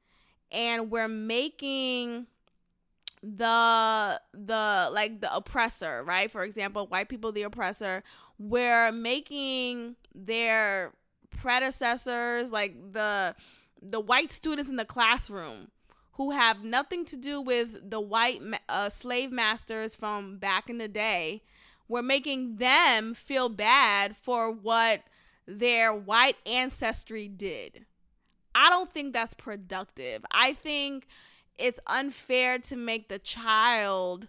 and we're making the oppressor, right? For example, white people the oppressor. We're making their predecessors, like the white students in the classroom who have nothing to do with the white slave masters from back in the day. We're making them feel bad for what their white ancestry did. I don't think that's productive. I think it's unfair to make the child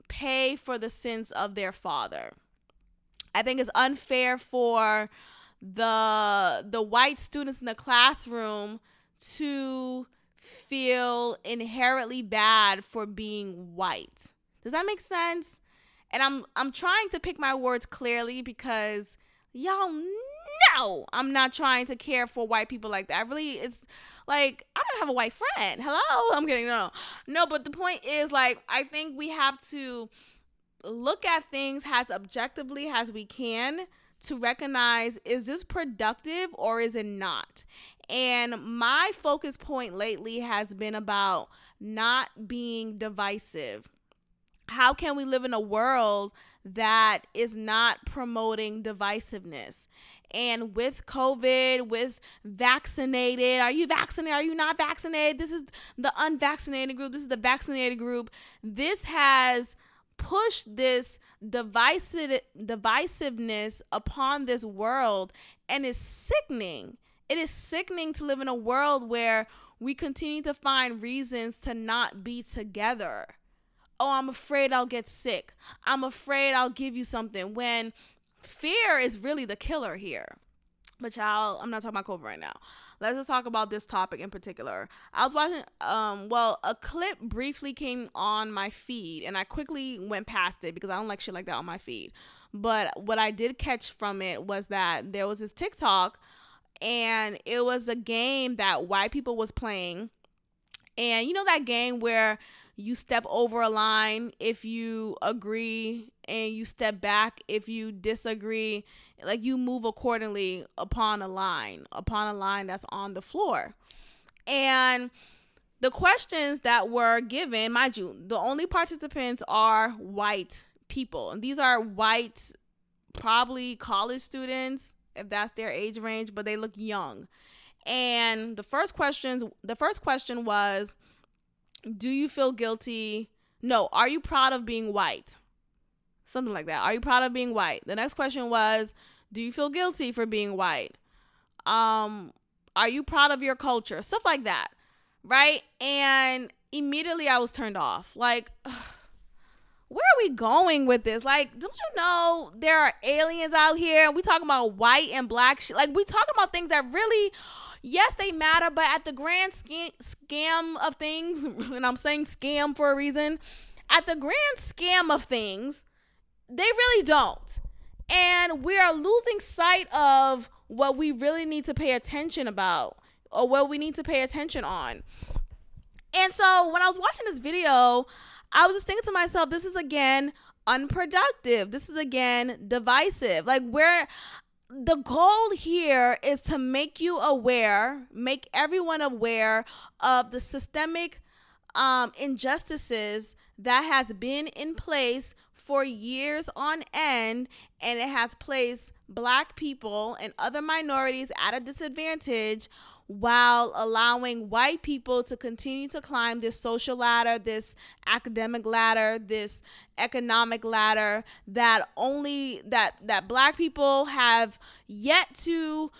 pay for the sins of their father. I think it's unfair for the white students in the classroom to feel inherently bad for being white. Does that make sense? And I'm trying to pick my words clearly because y'all know I'm not trying to care for white people like that. It's like, I don't have a white friend. Hello? I'm kidding. No, but the point is, like, I think we have to look at things as objectively as we can to recognize, is this productive or is it not? And my focus point lately has been about not being divisive. How can we live in a world that is not promoting divisiveness? And with COVID, with vaccinated, are you vaccinated? Are you not vaccinated? This is the unvaccinated group. This is the vaccinated group. This has push this divisiveness upon this world, and it's sickening. It is sickening to live in a world where we continue to find reasons to not be together. Oh, I'm afraid I'll get sick. I'm afraid I'll give you something, when fear is really the killer here. But y'all, I'm not talking about COVID right now. Let's just talk about this topic in particular. I was watching, a clip briefly came on my feed, and I quickly went past it because I don't like shit like that on my feed. But what I did catch from it was that there was this TikTok, and it was a game that white people was playing. And you know that game where you step over a line if you agree, and you step back if you disagree. Like, you move accordingly upon a line that's on the floor. And the questions that were given, mind you, the only participants are white people. And these are white, probably college students, if that's their age range, but they look young. And the first question was, do you feel guilty? No, are you proud of being white? Something like that. Are you proud of being white? The next question was, do you feel guilty for being white? Are you proud of your culture? Stuff like that, right? And immediately I was turned off. Like, where are we going with this? Like, don't you know there are aliens out here, and we talking about white and black shit? Like, we talking about things that really, yes, they matter, but at the grand scam of things, and I'm saying scam for a reason, at the grand scam of things, they really don't. And we are losing sight of what we really need to pay attention about, or what we need to pay attention on. And so when I was watching this video, I was just thinking to myself, this is again unproductive. This is again divisive. Like, where the goal here is to make you aware, make everyone aware of the systemic injustices that has been in place for years on end, and it has placed black people and other minorities at a disadvantage, while allowing white people to continue to climb this social ladder, this academic ladder, this economic ladder that black people have yet to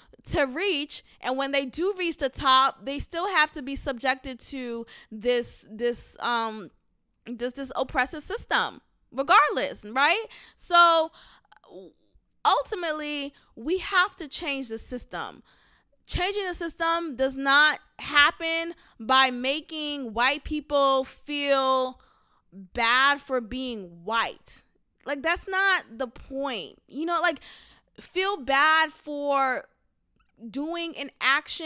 reach. And when they do reach the top, they still have to be subjected to this oppressive system regardless, right? So ultimately, we have to change the system. Changing the system does not happen by making white people feel bad for being white. Like, that's not the point. You know, like, feel bad for doing an act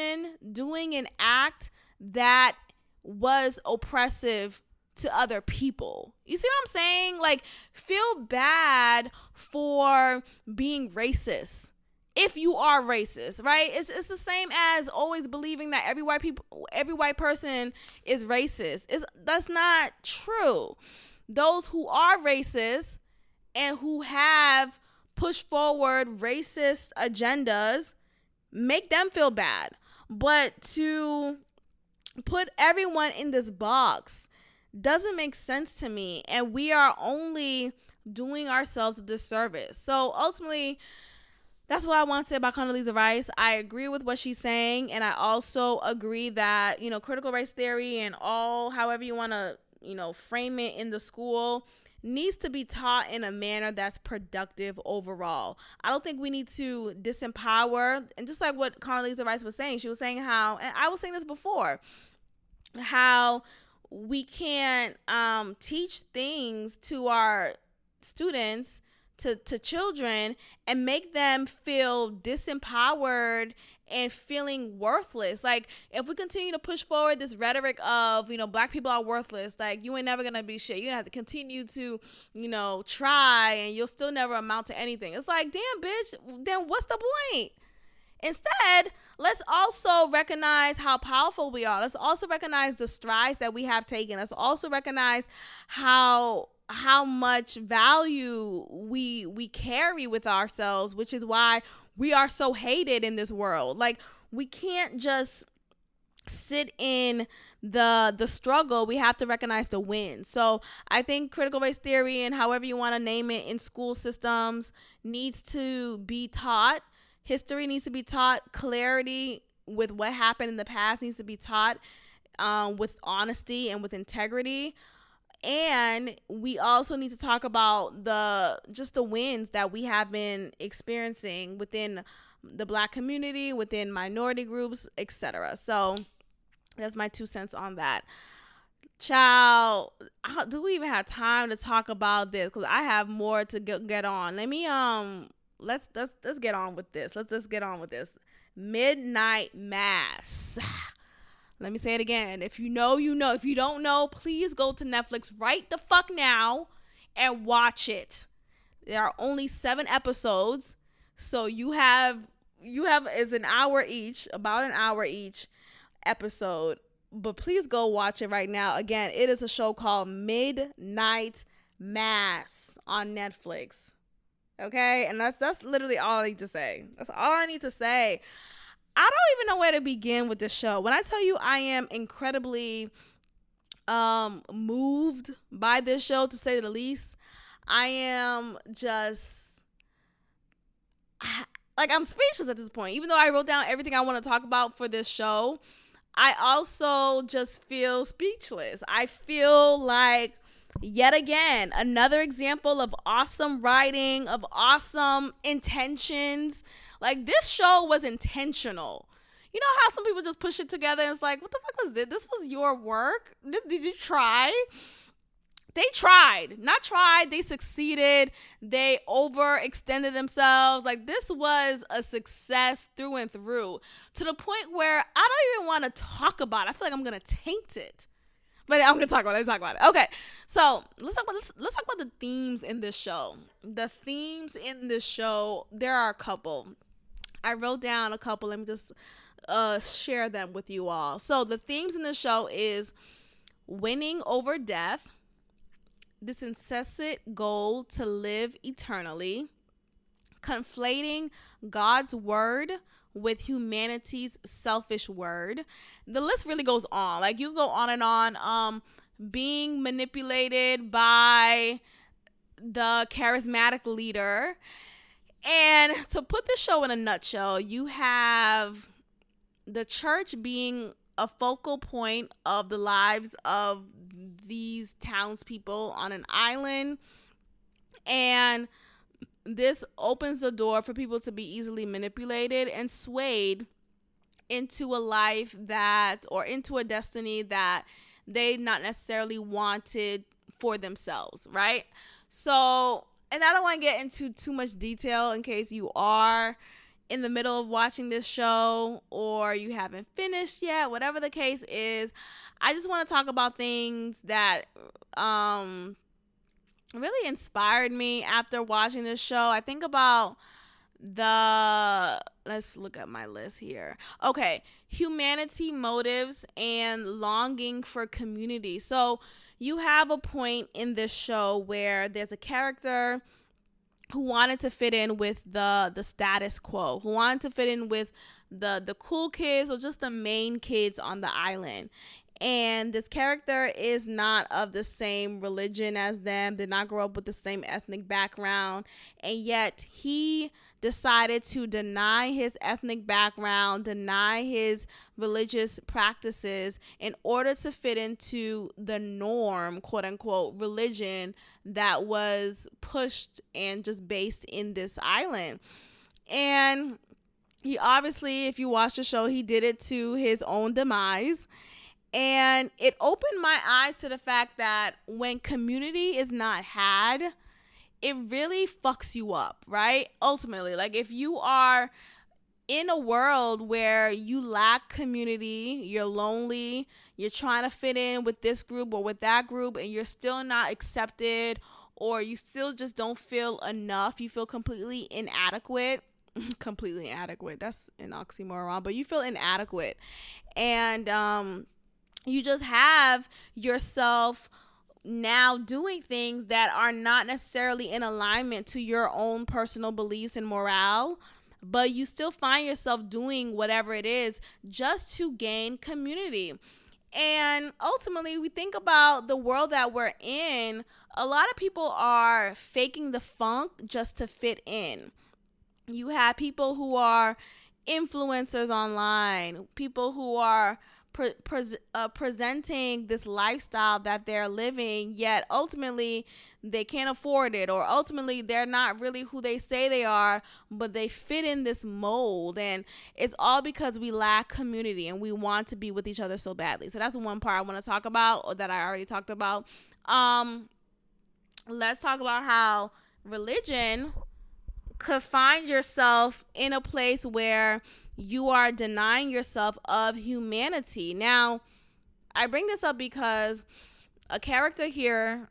that was oppressive to other people. You see what I'm saying? Like, feel bad for being racist. If you are racist, right? It's the same as always believing that every white person is racist. That's not true. Those who are racist and who have pushed forward racist agendas, make them feel bad. But to put everyone in this box doesn't make sense to me, and we are only doing ourselves a disservice. So ultimately, that's what I want to say about Condoleezza Rice. I agree with what she's saying, and I also agree that, you know, critical race theory and all, however you want to, you know, frame it in the school, needs to be taught in a manner that's productive overall. I don't think we need to disempower, and just like what Condoleezza Rice was saying, she was saying how, and I was saying this before, how we can't teach things to our students, to children, and make them feel disempowered and feeling worthless. Like, if we continue to push forward this rhetoric of, you know, black people are worthless, like, you ain't never gonna be shit, you have to continue to, you know, try, and you'll still never amount to anything. It's like, damn, bitch, then what's the point? Instead, let's also recognize how powerful we are. Let's also recognize the strides that we have taken. Let's also recognize how much value we carry with ourselves, which is why we are so hated in this world. Like, we can't just sit in the struggle, we have to recognize the win. So I think critical race theory, and however you want to name it, in school systems needs to be taught. History needs to be taught. Clarity with what happened in the past needs to be taught, with honesty and with integrity. And we also need to talk about the wins that we have been experiencing within the Black community, within minority groups, etc. So that's my 2 cents on that. Child, do we even have time to talk about this? Because I have more to get on. Let me let's get on with this. Let's get on with this. Midnight Mass. Let me say it again. If you know, you know. If you don't know, please go to Netflix right the fuck now and watch it. There are only 7 episodes, so you have is an hour each, about an hour each episode. But please go watch it right now. Again, it is a show called Midnight Mass on Netflix. Okay? And that's literally all I need to say. That's all I need to say. I don't even know where to begin with this show. When I tell you I am incredibly moved by this show, to say the least, I am just like, I'm speechless at this point. Even though I wrote down everything I want to talk about for this show, I also just feel speechless. I feel like, yet again, another example of awesome writing, of awesome intentions. Like, this show was intentional. You know how some people just push it together and it's like, what the fuck was this? This was your work? Did you try? They tried. Not tried. They succeeded. They overextended themselves. Like, this was a success through and through, to the point where I don't even want to talk about it. I feel like I'm going to taint it. But I'm going to talk about it. Let's talk about it. Okay. So let's talk about the themes in this show. The themes in this show, there are a couple. I wrote down a couple. Let me just share them with you all. So the themes in the show is winning over death, this incessant goal to live eternally, conflating God's word with humanity's selfish word. The list really goes on. Like, you go on and on. Being manipulated by the charismatic leader. And to put the show in a nutshell, you have the church being a focal point of the lives of these townspeople on an island. And this opens the door for people to be easily manipulated and swayed into a life that, or into a destiny that they not necessarily wanted for themselves, right? So, and I don't want to get into too much detail in case you are in the middle of watching this show or you haven't finished yet, whatever the case is. I just want to talk about things that really inspired me after watching this show. I think about let's look at my list here. Okay, humanity, motives, and longing for community. So you have a point in this show where there's a character who wanted to fit in with the status quo, who wanted to fit in with the cool kids, or just the main kids on the island. And this character is not of the same religion as them, did not grow up with the same ethnic background, and yet he decided to deny his ethnic background, deny his religious practices in order to fit into the norm, quote unquote, religion that was pushed and just based in this island. And he obviously, if you watch the show, he did it to his own demise. And it opened my eyes to the fact that when community is not had, it really fucks you up, right? Ultimately, like, if you are in a world where you lack community, you're lonely, you're trying to fit in with this group or with that group, and you're still not accepted, or you still just don't feel enough, you feel completely inadequate. Completely inadequate, that's an oxymoron, but you feel inadequate. And you just have yourself now doing things that are not necessarily in alignment to your own personal beliefs and morale, but you still find yourself doing whatever it is just to gain community. And ultimately, we think about the world that we're in. A lot of people are faking the funk just to fit in. You have people who are influencers online, people who are presenting this lifestyle that they're living, yet ultimately they can't afford it, or ultimately they're not really who they say they are, but they fit in this mold. And it's all because we lack community and we want to be with each other so badly. So that's one part I want to talk about, or that I already talked about. Let's talk about how religion could find yourself in a place where you are denying yourself of humanity. Now, I bring this up because a character here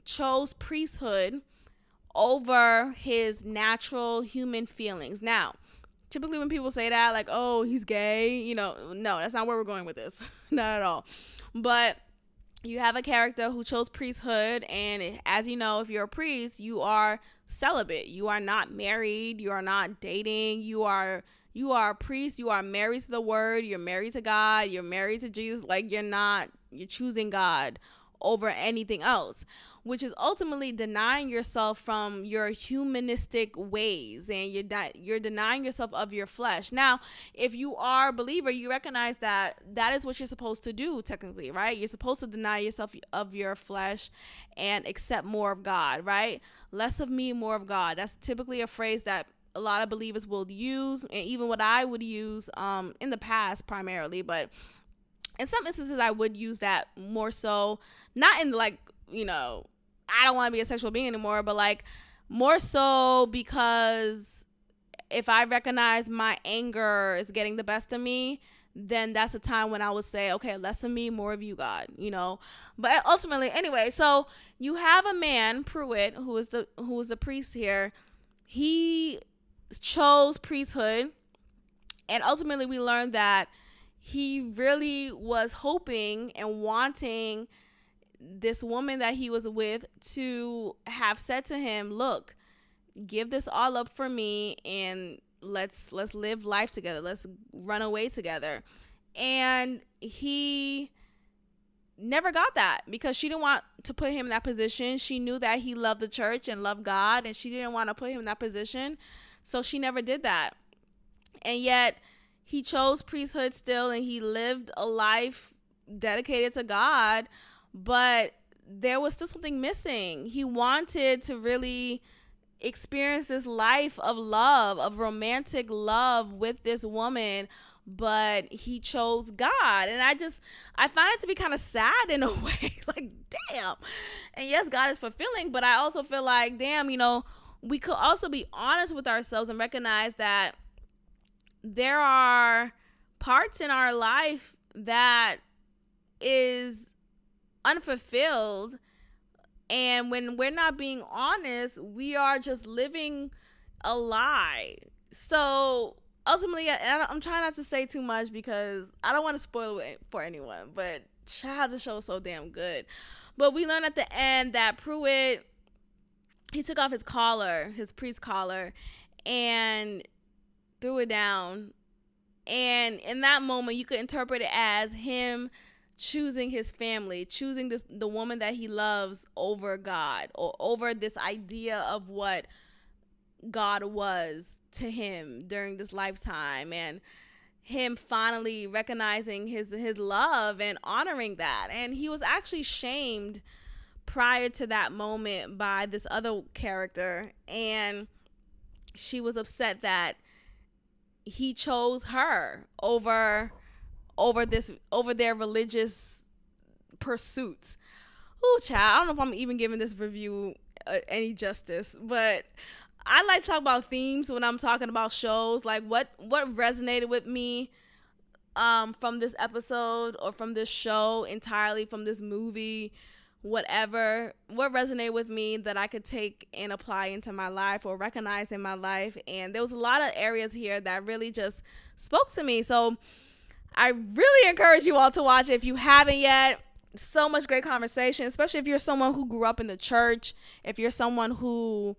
chose priesthood over his natural human feelings. Now, typically when people say that, like, oh, he's gay, no, that's not where we're going with this. Not at all. But you have a character who chose priesthood, and as you know, if you're a priest, you are celibate. You are not married. You are not dating. You are a priest. You are married to the word. You're married to God. You're married to Jesus. Like, you're choosing God over anything else, which is ultimately denying yourself from your humanistic ways, and you're denying yourself of your flesh. Now, if you are a believer, you recognize that is what you're supposed to do technically, right? You're supposed to deny yourself of your flesh and accept more of God, right? Less of me, more of God. That's typically a phrase that a lot of believers will use, and even what I would use in the past primarily, but in some instances I would use that more so, not in like, I don't want to be a sexual being anymore, but like more so because if I recognize my anger is getting the best of me, then that's a time when I would say, okay, less of me, more of you, God, But ultimately, anyway, so you have a man, Pruitt, who is the priest here. He chose priesthood, and ultimately we learned that he really was hoping and wanting this woman that he was with to have said to him, look, give this all up for me, and let's live life together. Let's run away together. And he never got that because she didn't want to put him in that position. She knew that he loved the church and loved God, and she didn't want to put him in that position. So she never did that. And yet he chose priesthood still, and he lived a life dedicated to God, but there was still something missing. He wanted to really experience this life of love, of romantic love with this woman, but he chose God. And I find it to be kind of sad in a way. Like, damn. And yes, God is fulfilling, but I also feel like, damn, we could also be honest with ourselves and recognize that there are parts in our life that is unfulfilled, and when we're not being honest, we are just living a lie. So ultimately, I'm trying not to say too much because I don't want to spoil it for anyone, but child, the show is so damn good. But we learn at the end that Pruitt, he took off his collar, his priest collar, and threw it down. And in that moment, you could interpret it as him choosing his family, choosing the woman that he loves over God, or over this idea of what God was to him during this lifetime, and him finally recognizing his love and honoring that. And he was actually shamed prior to that moment by this other character, and she was upset that he chose her over their religious pursuits. Ooh, child, I don't know if I'm even giving this review any justice, but I like to talk about themes when I'm talking about shows. Like what resonated with me from this episode, or from this show entirely, from this movie, what resonated with me that I could take and apply into my life or recognize in my life. And there was a lot of areas here that really just spoke to me. So I really encourage you all to watch it if you haven't yet. So much great conversation, especially if you're someone who grew up in the church, if you're someone who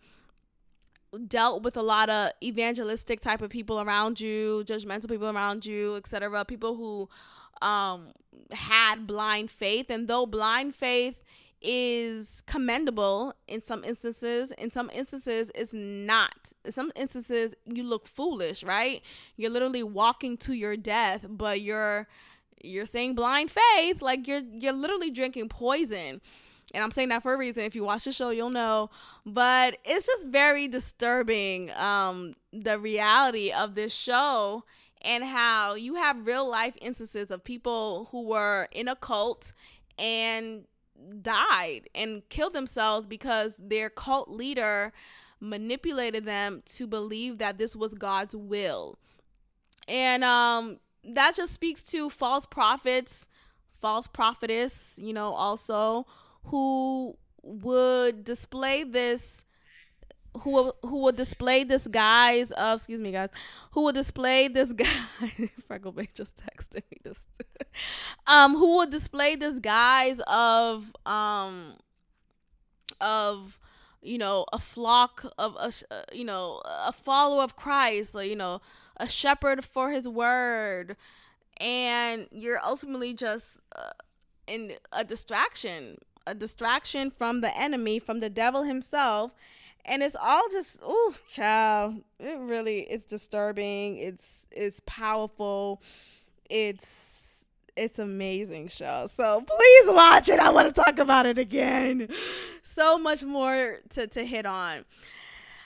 dealt with a lot of evangelistic type of people around you, judgmental people around you, etc. People who had blind faith, and though blind faith is commendable in some instances it's not. In some instances you look foolish, right? You're literally walking to your death, but you're saying blind faith, like you're literally drinking poison. And I'm saying that for a reason. If you watch the show, you'll know. But it's just very disturbing, the reality of this show, and how you have real life instances of people who were in a cult and died and killed themselves because their cult leader manipulated them to believe that this was God's will. And that just speaks to false prophets, false prophetess, also, who would display this who would display this guise of, excuse me guys, who would display this guy Freckleback just texted me this who would display this guise of a flock of a follower of Christ, or a shepherd for his word, and you're ultimately just in a distraction from the enemy, from the devil himself. And it's all just, ooh, child, it really is disturbing. It's powerful. It's amazing show. So please watch it. I want to talk about it again. So much more to hit on.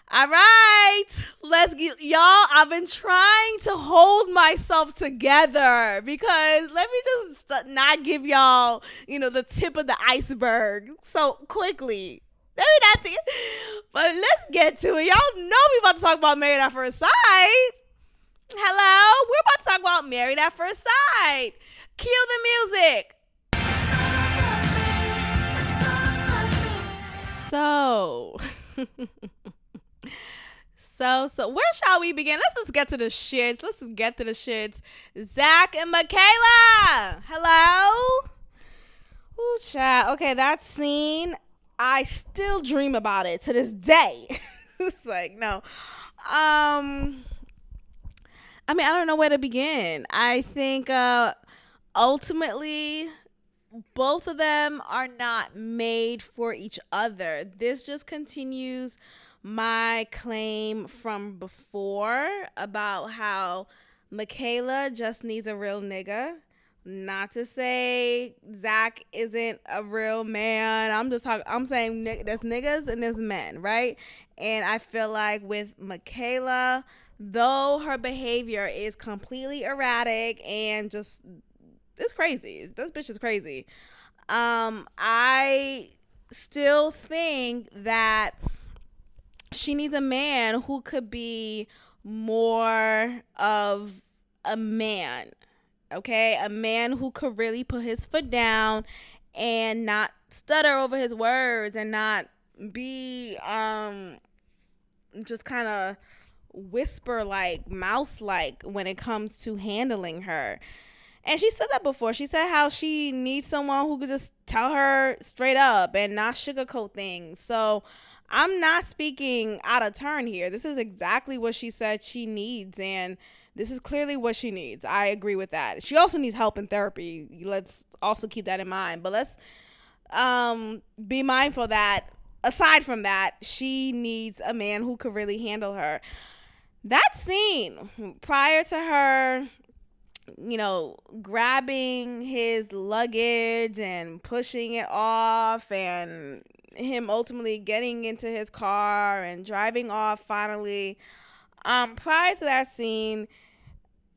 All right, let's get, y'all, I've been trying to hold myself together because let me just not give y'all, the tip of the iceberg so quickly. Let me not see, but let's get to it. Y'all know we about to talk about Married at First Sight. Hello, we're about to talk about Married at First Sight. Cue the music. So where shall we begin? Let's just get to the shits. Zach and Michaela. Hello. Ooh, child. Okay, that scene, I still dream about it to this day. It's like, no. I mean, I don't know where to begin. I think ultimately both of them are not made for each other. This just continues my claim from before about how Michaela just needs a real nigga. Not to say Zach isn't a real man. I'm saying there's niggas and there's men, right? And I feel like with Michaela, though her behavior is completely erratic and just, it's crazy. This bitch is crazy. I still think that she needs a man who could be more of a man. Okay, a man who could really put his foot down and not stutter over his words and not be just kind of whisper like mouse like when it comes to handling her. And she said that before. She said how she needs someone who could just tell her straight up and not sugarcoat things. So I'm not speaking out of turn here. This is exactly what she said she needs, and this is clearly what she needs. I agree with that. She also needs help in therapy. Let's also keep that in mind. But let's be mindful that aside from that, she needs a man who could really handle her. That scene prior to her, grabbing his luggage and pushing it off, and him ultimately getting into his car and driving off finally. Prior to that scene,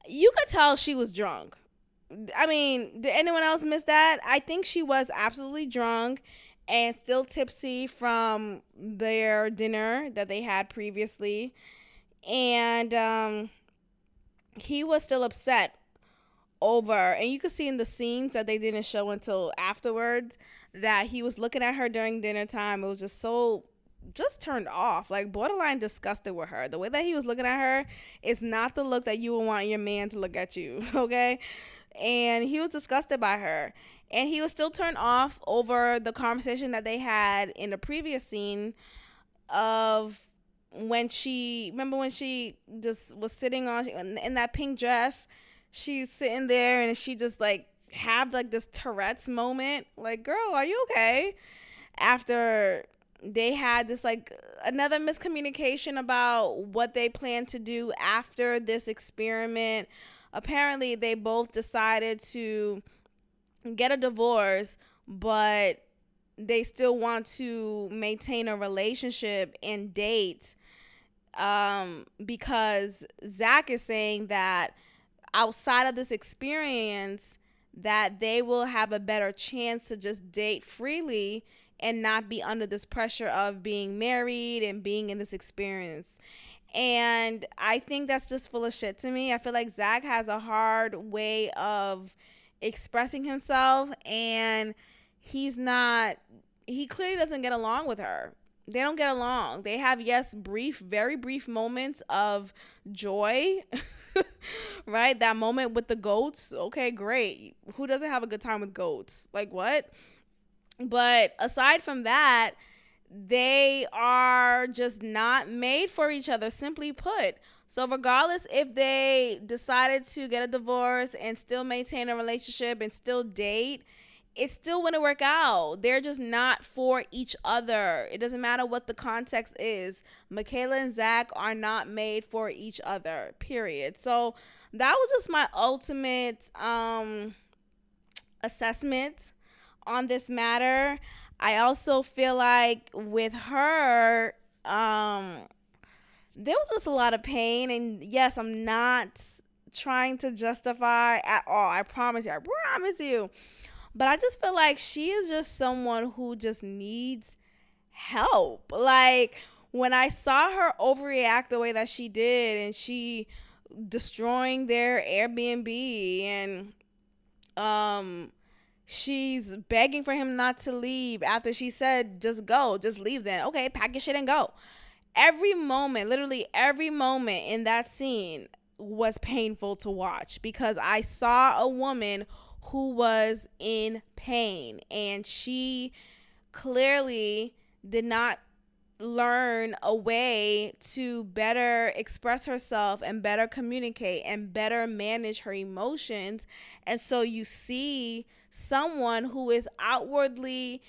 you could tell she was drunk. I mean, did anyone else miss that? I think she was absolutely drunk and still tipsy from their dinner that they had previously. And he was still upset over, and you could see in the scenes that they didn't show until afterwards, that he was looking at her during dinner time. It was just turned off, like borderline disgusted with her. The way that he was looking at her is not the look that you would want your man to look at you, okay? And he was disgusted by her, and he was still turned off over the conversation that they had in the previous scene of when she just was sitting on in that pink dress, she's sitting there and she just like have like this Tourette's moment. Like, girl, are you okay? After they had this like another miscommunication about what they plan to do after this experiment. Apparently, they both decided to get a divorce, but they still want to maintain a relationship and date, because Zach is saying that outside of this experience that they will have a better chance to just date freely and not be under this pressure of being married and being in this experience. And I think that's just full of shit to me. I feel like Zach has a hard way of expressing himself, and he clearly doesn't get along with her. They don't get along. They have, yes, very brief moments of joy, right? That moment with the goats. Okay, great. Who doesn't have a good time with goats? Like, what? But aside from that, they are just not made for each other, simply put. So regardless if they decided to get a divorce and still maintain a relationship and still date, it still wouldn't work out. They're just not for each other. It doesn't matter what the context is. Michaela and Zach are not made for each other, period. So that was just my ultimate assessment on this matter. I also feel like with her, there was just a lot of pain. And yes, I'm not trying to justify at all. I promise you. I promise you. But I just feel like she is just someone who just needs help. Like, when I saw her overreact the way that she did, and she destroying their Airbnb, and she's begging for him not to leave after she said, just go, just leave then. Okay, pack your shit and go. Every moment, literally every moment in that scene was painful to watch, because I saw a woman who was in pain, and she clearly did not learn a way to better express herself and better communicate and better manage her emotions. And so you see someone who is outwardly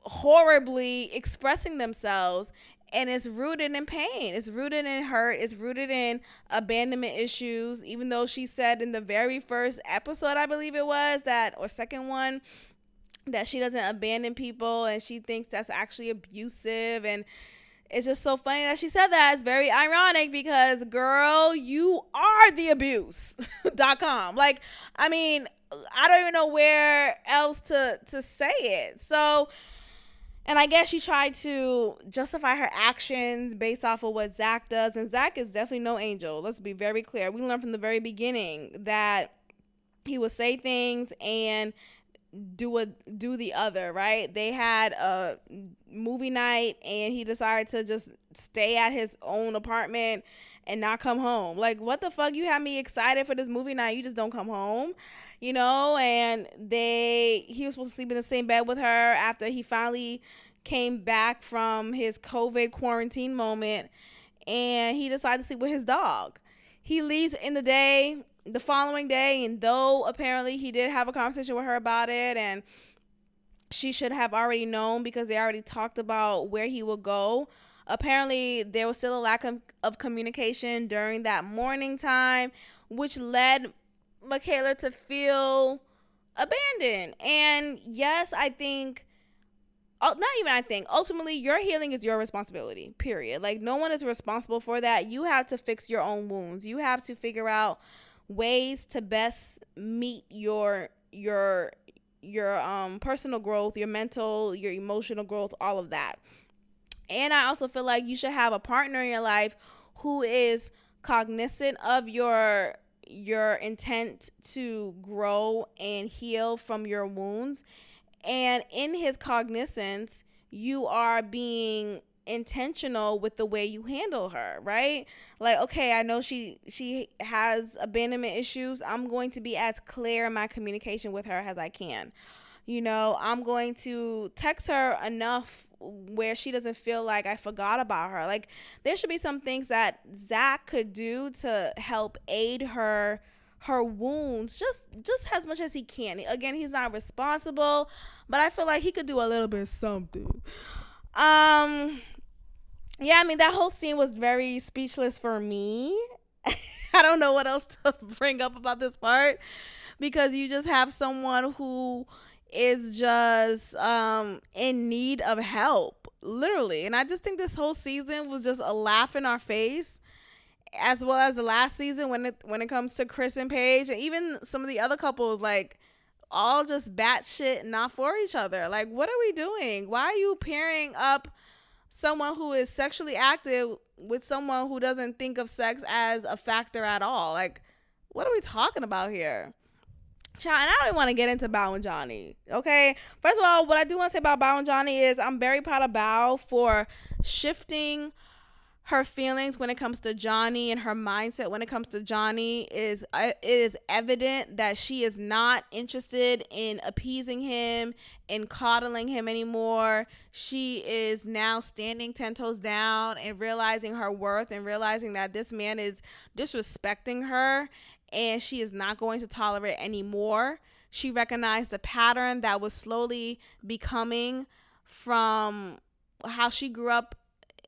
horribly expressing themselves, and it's rooted in pain. It's rooted in hurt. It's rooted in abandonment issues. Even though she said in the very first episode, I believe it was, that, or second one, that she doesn't abandon people, and she thinks that's actually abusive. And it's just so funny that she said that. It's very ironic, because, girl, you are the abuse.com. Like, I mean, I don't even know where else to say it. So, and I guess she tried to justify her actions based off of what Zach does. And Zach is definitely no angel. Let's be very clear. We learned from the very beginning that he would say things and do the other, right? They had a movie night, and he decided to just stay at his own apartment and not come home. Like, what the fuck? You had me excited for this movie night, you just don't come home, you know? And he was supposed to sleep in the same bed with her after he finally came back from his COVID quarantine moment, and he decided to sleep with his dog. He leaves in the following day, and though apparently he did have a conversation with her about it, and she should have already known because they already talked about where he would go, apparently there was still a lack of communication during that morning time, which led Michaela to feel abandoned. And yes, ultimately your healing is your responsibility, period. Like, no one is responsible for that. You have to fix your own wounds. You have to figure out ways to best meet your personal growth, your mental, your emotional growth, all of that. And I also feel like you should have a partner in your life who is cognizant of your intent to grow and heal from your wounds. And in his cognizance, you are being intentional with the way you handle her, right? Like, okay, I know she has abandonment issues. I'm going to be as clear in my communication with her as I can. You know, I'm going to text her enough where she doesn't feel like I forgot about her. Like, there should be some things that Zach could do to help aid her wounds just as much as he can. Again, he's not responsible, but I feel like he could do a little bit something. Yeah, I mean, that whole scene was very speechless for me. I don't know what else to bring up about this part, because you just have someone who is just in need of help, literally. And I just think this whole season was just a laugh in our face, as well as the last season when it comes to Chris and Paige, and even some of the other couples, like, all just batshit not for each other. Like, what are we doing? Why are you pairing up someone who is sexually active with someone who doesn't think of sex as a factor at all? Like, what are we talking about here? Child, and I don't even want to get into Bao and Johnny. Okay, first of all, what I do want to say about Bao and Johnny is I'm very proud of Bao for shifting her feelings when it comes to Johnny, and her mindset when it comes to Johnny it is evident that she is not interested in appeasing him and coddling him anymore. She is now standing 10 toes down and realizing her worth, and realizing that this man is disrespecting her, and she is not going to tolerate anymore. She recognized the pattern that was slowly becoming from how she grew up.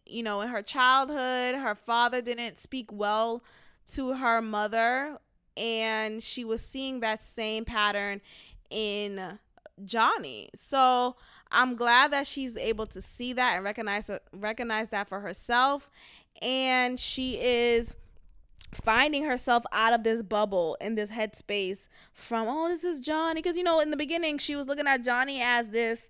You know, in her childhood, her father didn't speak well to her mother, and she was seeing that same pattern in Johnny. So I'm glad that she's able to see that and recognize that for herself, and she is finding herself out of this bubble, in this headspace from, oh, this is Johnny, because, you know, in the beginning she was looking at Johnny as this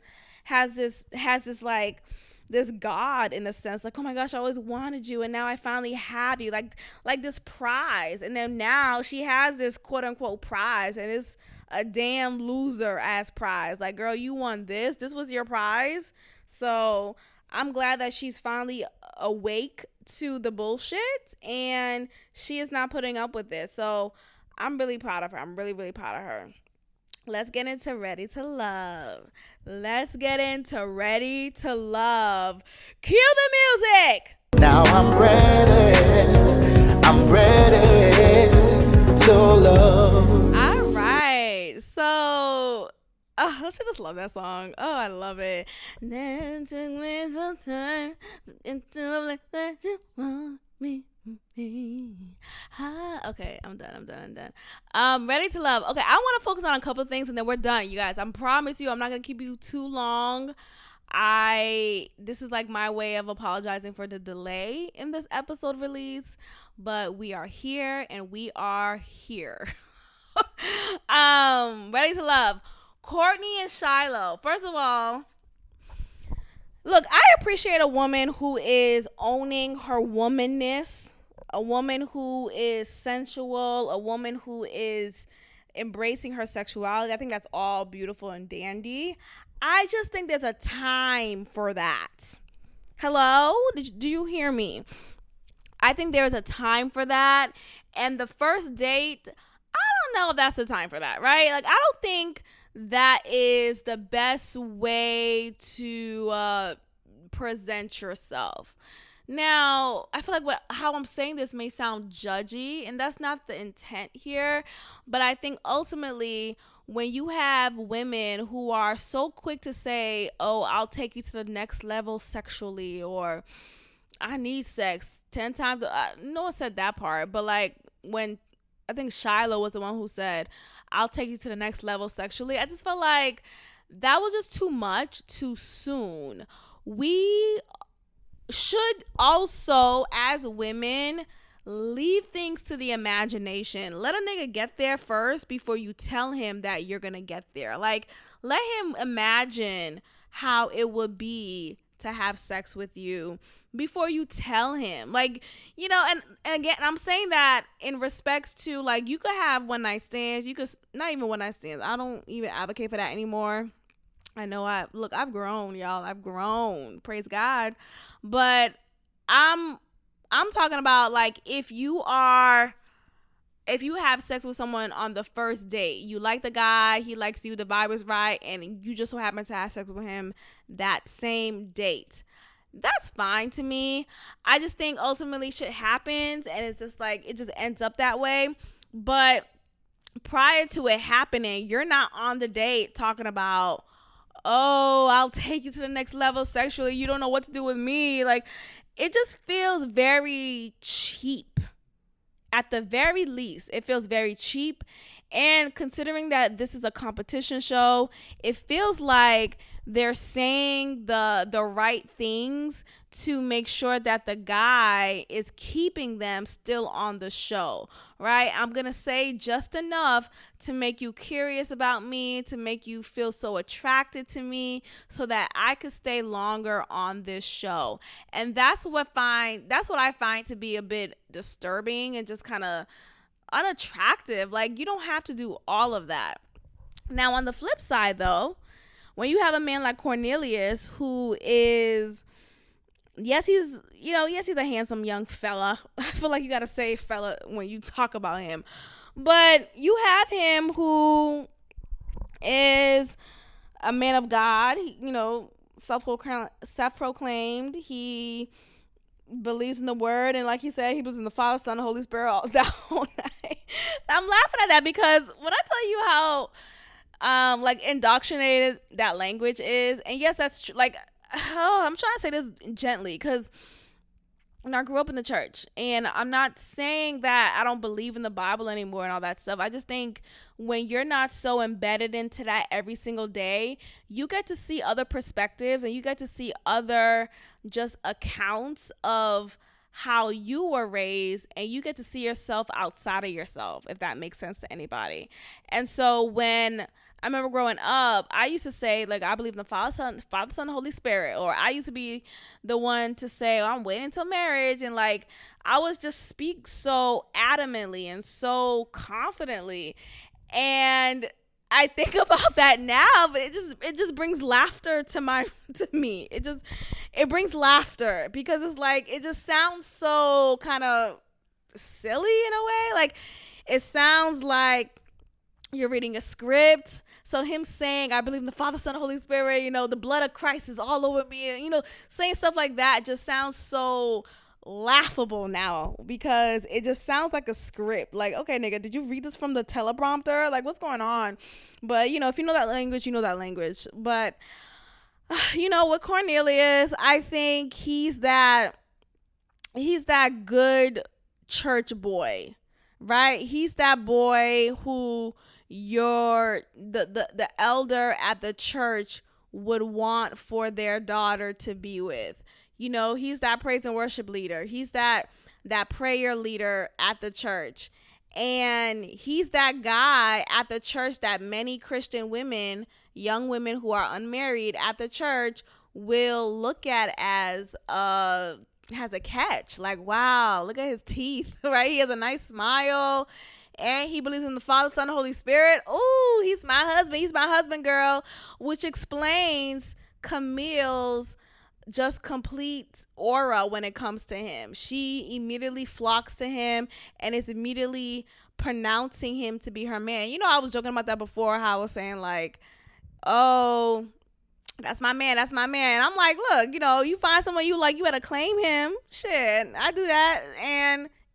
like this god, in a sense, like, oh my gosh, I always wanted you, and now I finally have you, like this prize. And then now she has this quote unquote prize, and it's a damn loser ass prize. Like, girl, you won this was your prize. So I'm glad that she's finally awake to the bullshit, and she is not putting up with this. So I'm really proud of her. I'm really, really proud of her. Let's get into Ready to Love. Cue the music. Now I'm ready to love. All right. So, I just love that song. Oh, I love it. Then took me some time into a place that you want me. Okay, I'm done. Ready to Love. Okay, I want to focus on a couple of things, and then we're done, you guys. I promise you I'm not gonna keep you too long. This is like my way of apologizing for the delay in this episode release, but we are here, and we are here. Ready to Love. Courtney and Shiloh. First of all, look, I appreciate a woman who is owning her womanness, a woman who is sensual, a woman who is embracing her sexuality. I think that's all beautiful and dandy. I just think there's a time for that. Hello? Do you hear me? I think there's a time for that. And the first date, I don't know if that's the time for that, right? Like, I don't think that is the best way to present yourself. Now, I feel like how I'm saying this may sound judgy, and that's not the intent here, but I think ultimately when you have women who are so quick to say, oh, I'll take you to the next level sexually, or I need sex 10 times. No one said that part, but like when I think Shiloh was the one who said, I'll take you to the next level sexually, I just felt like that was just too much too soon. We should also, as women, leave things to the imagination. Let a nigga get there first before you tell him that you're gonna get there. Like, let him imagine how it would be to have sex with you before you tell him. Like, you know, and again, I'm saying that in respects to, like, you could have one night stands. You could not even one night stands. I don't even advocate for that anymore. I know I've grown, y'all. I've grown. Praise God. But I'm talking about, like, if you are if you have sex with someone on the first date, you like the guy, he likes you, the vibe is right, and you just so happen to have sex with him that same date, that's fine to me. I just think ultimately shit happens and it's just like, it just ends up that way. But prior to it happening, you're not on the date talking about, oh, I'll take you to the next level sexually, you don't know what to do with me. Like, it just feels very cheap. At the very least, it feels very cheap. And considering that this is a competition show, it feels like they're saying the right things to make sure that the guy is keeping them still on the show, right? I'm going to say just enough to make you curious about me, to make you feel so attracted to me so that I could stay longer on this show. And that's what I find to be a bit disturbing and just kind of unattractive. Like, you don't have to do all of that. Now, on the flip side, though, when you have a man like Cornelius, who is, yes, he's a handsome young fella. I feel like you got to say fella when you talk about him. But you have him who is a man of God, self-proclaimed. He believes in the word, and like he said, he believes in the Father, Son, and Holy Spirit all that whole night. I'm laughing at that because when I tell you how like indoctrinated that language is, and yes, that's true. Like, oh, I'm trying to say this gently because I grew up in the church, and I'm not saying that I don't believe in the Bible anymore and all that stuff. I just think when you're not so embedded into that every single day, you get to see other perspectives and you get to see other just accounts of how you were raised, and you get to see yourself outside of yourself, if that makes sense to anybody. And so when I remember growing up, I used to say, like, I believe in the Father, Son, and Holy Spirit. Or I used to be the one to say, oh, I'm waiting until marriage. And, like, I was just speak so adamantly and so confidently. And I think about that now, but it just brings laughter to me. It brings laughter because it's like, it just sounds so kind of silly in a way. Like, it sounds like you're reading a script. So him saying, I believe in the Father, Son, and Holy Spirit, the blood of Christ is all over me. And, saying stuff like that just sounds so laughable now because it just sounds like a script. Like, okay, nigga, did you read this from the teleprompter? Like, what's going on? But, if you know that language, you know that language. But, with Cornelius, I think he's that good church boy, right? He's that boy who the elder at the church would want for their daughter to be with. He's that praise and worship leader. He's that prayer leader at the church. And he's that guy at the church that many Christian women, young women who are unmarried at the church, will look at as has a catch. Like, wow, look at his teeth, right? He has a nice smile. And he believes in the Father, Son, and Holy Spirit. Oh, he's my husband. He's my husband, girl. Which explains Camille's just complete aura when it comes to him. She immediately flocks to him and is immediately pronouncing him to be her man. I was joking about that before, how I was saying, like, oh, that's my man. That's my man. And I'm like, look, you find someone you like, you better claim him. Shit, I do that.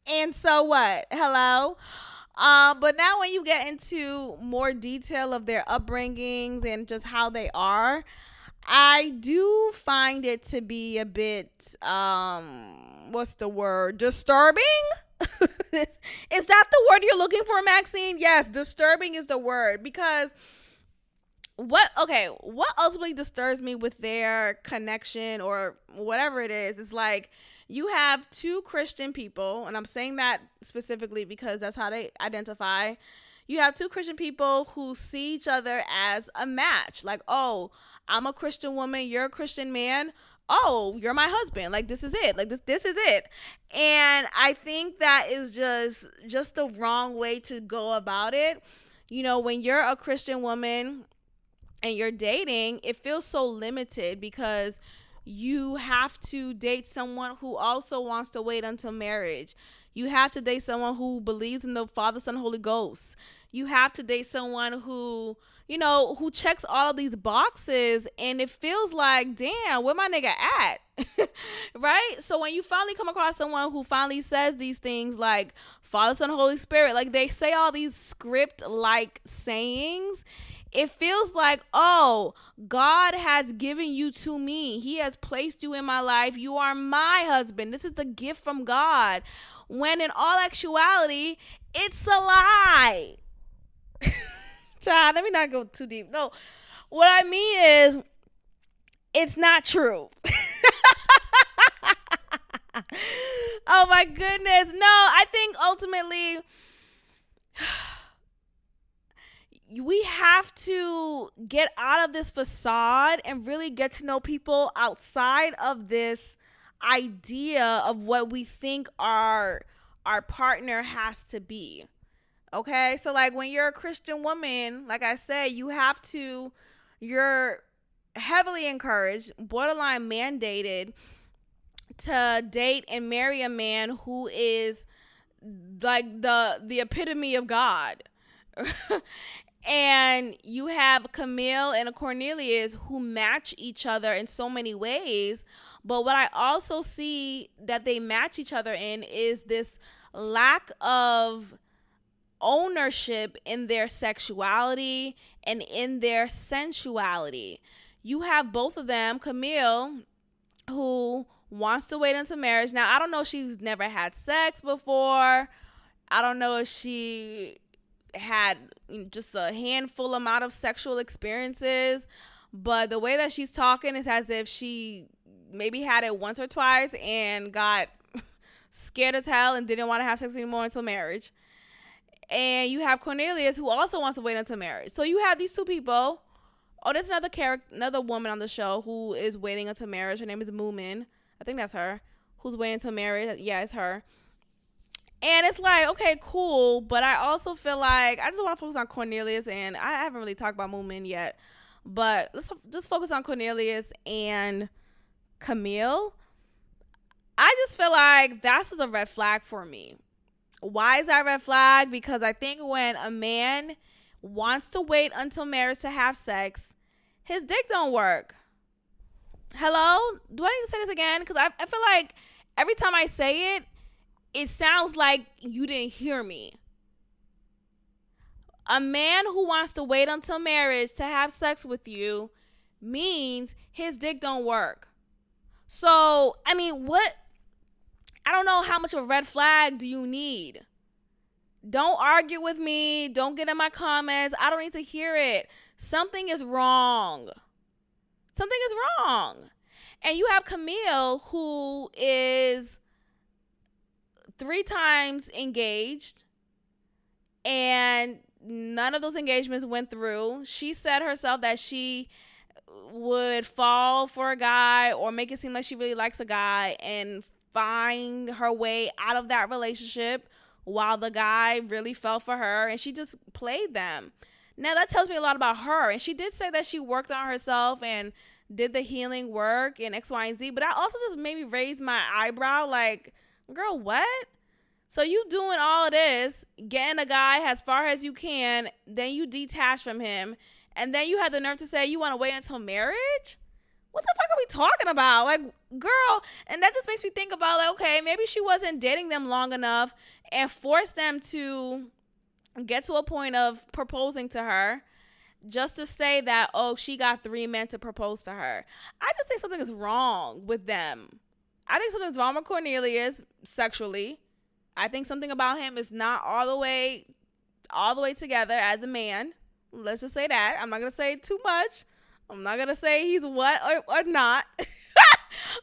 And so what? Hello? But now when you get into more detail of their upbringings and just how they are, I do find it to be a bit, what's the word? Disturbing? Is that the word you're looking for, Maxine? Yes, disturbing is the word. Because what ultimately disturbs me with their connection or whatever it is like, you have two Christian people, and I'm saying that specifically because that's how they identify. You have two Christian people who see each other as a match. Like, oh, I'm a Christian woman, you're a Christian man. Oh, you're my husband. Like, this is it. Like, this is it. And I think that is just the wrong way to go about it. When you're a Christian woman and you're dating, it feels so limited because you have to date someone who also wants to wait until marriage. You have to date someone who believes in the Father, Son, Holy Ghost. You have to date someone who, who checks all of these boxes, and it feels like, damn, where my nigga at? Right? So when you finally come across someone who finally says these things like Father, Son, Holy Spirit, like they say all these script like sayings, it feels like, oh, God has given you to me. He has placed you in my life. You are my husband. This is the gift from God. When in all actuality, it's a lie. Child, let me not go too deep. No, what I mean is, it's not true. Oh my goodness. No, I think ultimately we have to get out of this facade and really get to know people outside of this idea of what we think our partner has to be. Okay? So like when you're a Christian woman, like I said, you're heavily encouraged, borderline mandated to date and marry a man who is like the epitome of God. And you have Camille and a Cornelius who match each other in so many ways. But what I also see that they match each other in is this lack of ownership in their sexuality and in their sensuality. You have both of them, Camille, who wants to wait until marriage. Now, I don't know if she's never had sex before. I don't know if she had just a handful amount of sexual experiences, but the way that she's talking is as if she maybe had it once or twice and got scared as hell and didn't want to have sex anymore until marriage. And you have Cornelius, who also wants to wait until marriage. So you have these two people. Oh, there's another woman on the show who is waiting until marriage. Her name is Moomin. I think that's her. Who's waiting until marriage. Yeah, it's her. And it's like, okay, cool. But I also feel like I just want to focus on Cornelius. And I haven't really talked about Moomin yet. But let's just focus on Cornelius and Camille. I just feel like that's just a red flag for me. Why is that a red flag? Because I think when a man wants to wait until marriage to have sex, his dick don't work. Hello? Do I need to say this again? Because I feel like every time I say it, it sounds like you didn't hear me. A man who wants to wait until marriage to have sex with you means his dick don't work. So, I mean, what? I don't know how much of a red flag do you need? Don't argue with me. Don't get in my comments. I don't need to hear it. Something is wrong. Something is wrong. And you have Camille, who is 3 times engaged, and none of those engagements went through. She said herself that she would fall for a guy or make it seem like she really likes a guy and find her way out of that relationship while the guy really fell for her, and she just played them. Now that tells me a lot about her. And she did say that she worked on herself and did the healing work and X, Y, and Z, but that also just made me raise my eyebrow like, girl, what? So you doing all of this, getting a guy as far as you can, then you detach from him, and then you have the nerve to say you want to wait until marriage? What the fuck are we talking about? Like, girl, and that just makes me think about, like, okay, maybe she wasn't dating them long enough and forced them to get to a point of proposing to her just to say that, oh, she got 3 men to propose to her. I just think something is wrong with them. I think something's wrong with Cornelius sexually. I think something about him is not all the way together as a man. Let's just say that. I'm not going to say too much. I'm not going to say he's what or not.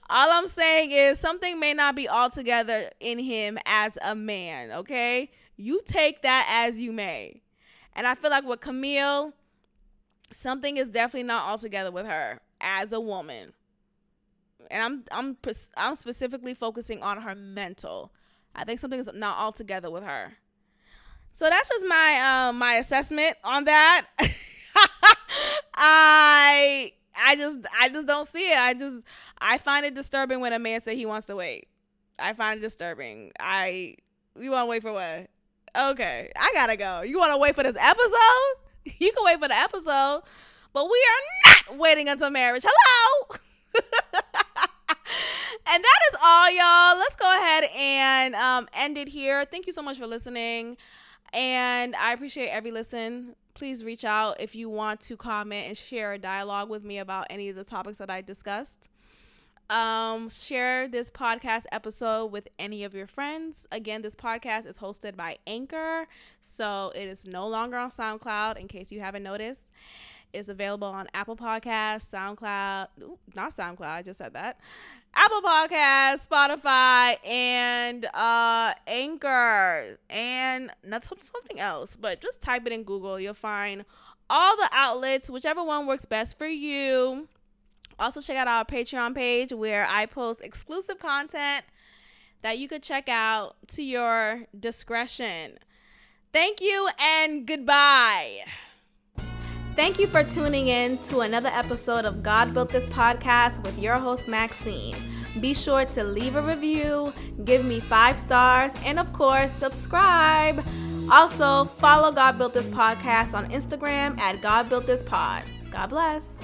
All I'm saying is something may not be all together in him as a man, okay? You take that as you may. And I feel like with Camille, something is definitely not all together with her as a woman. And I'm specifically focusing on her mental. I think something is not all together with her. So that's just my assessment on that. I just don't see it. I find it disturbing when a man says he wants to wait. I find it disturbing. I You want to wait for what? Okay, I gotta go. You want to wait for this episode? You can wait for the episode, but we are not waiting until marriage. Hello. And that is all, y'all. Let's go ahead and end it here. Thank you so much for listening, and I appreciate every listen. Please reach out if you want to comment and share a dialogue with me about any of the topics that I discussed. Share this podcast episode with any of your friends. Again, this podcast is hosted by Anchor, so it is no longer on SoundCloud, in case you haven't noticed. It's available on Apple Podcasts, SoundCloud, not SoundCloud, I just said that. Apple Podcasts, Spotify, and Anchor, and something else. But just type it in Google. You'll find all the outlets, whichever one works best for you. Also, check out our Patreon page where I post exclusive content that you could check out to your discretion. Thank you and goodbye. Thank you for tuning in to another episode of God Built This Podcast with your host, Maxine. Be sure to leave a review, give me 5 stars, and of course, subscribe. Also, follow God Built This Podcast on Instagram at God Built This Pod. God bless.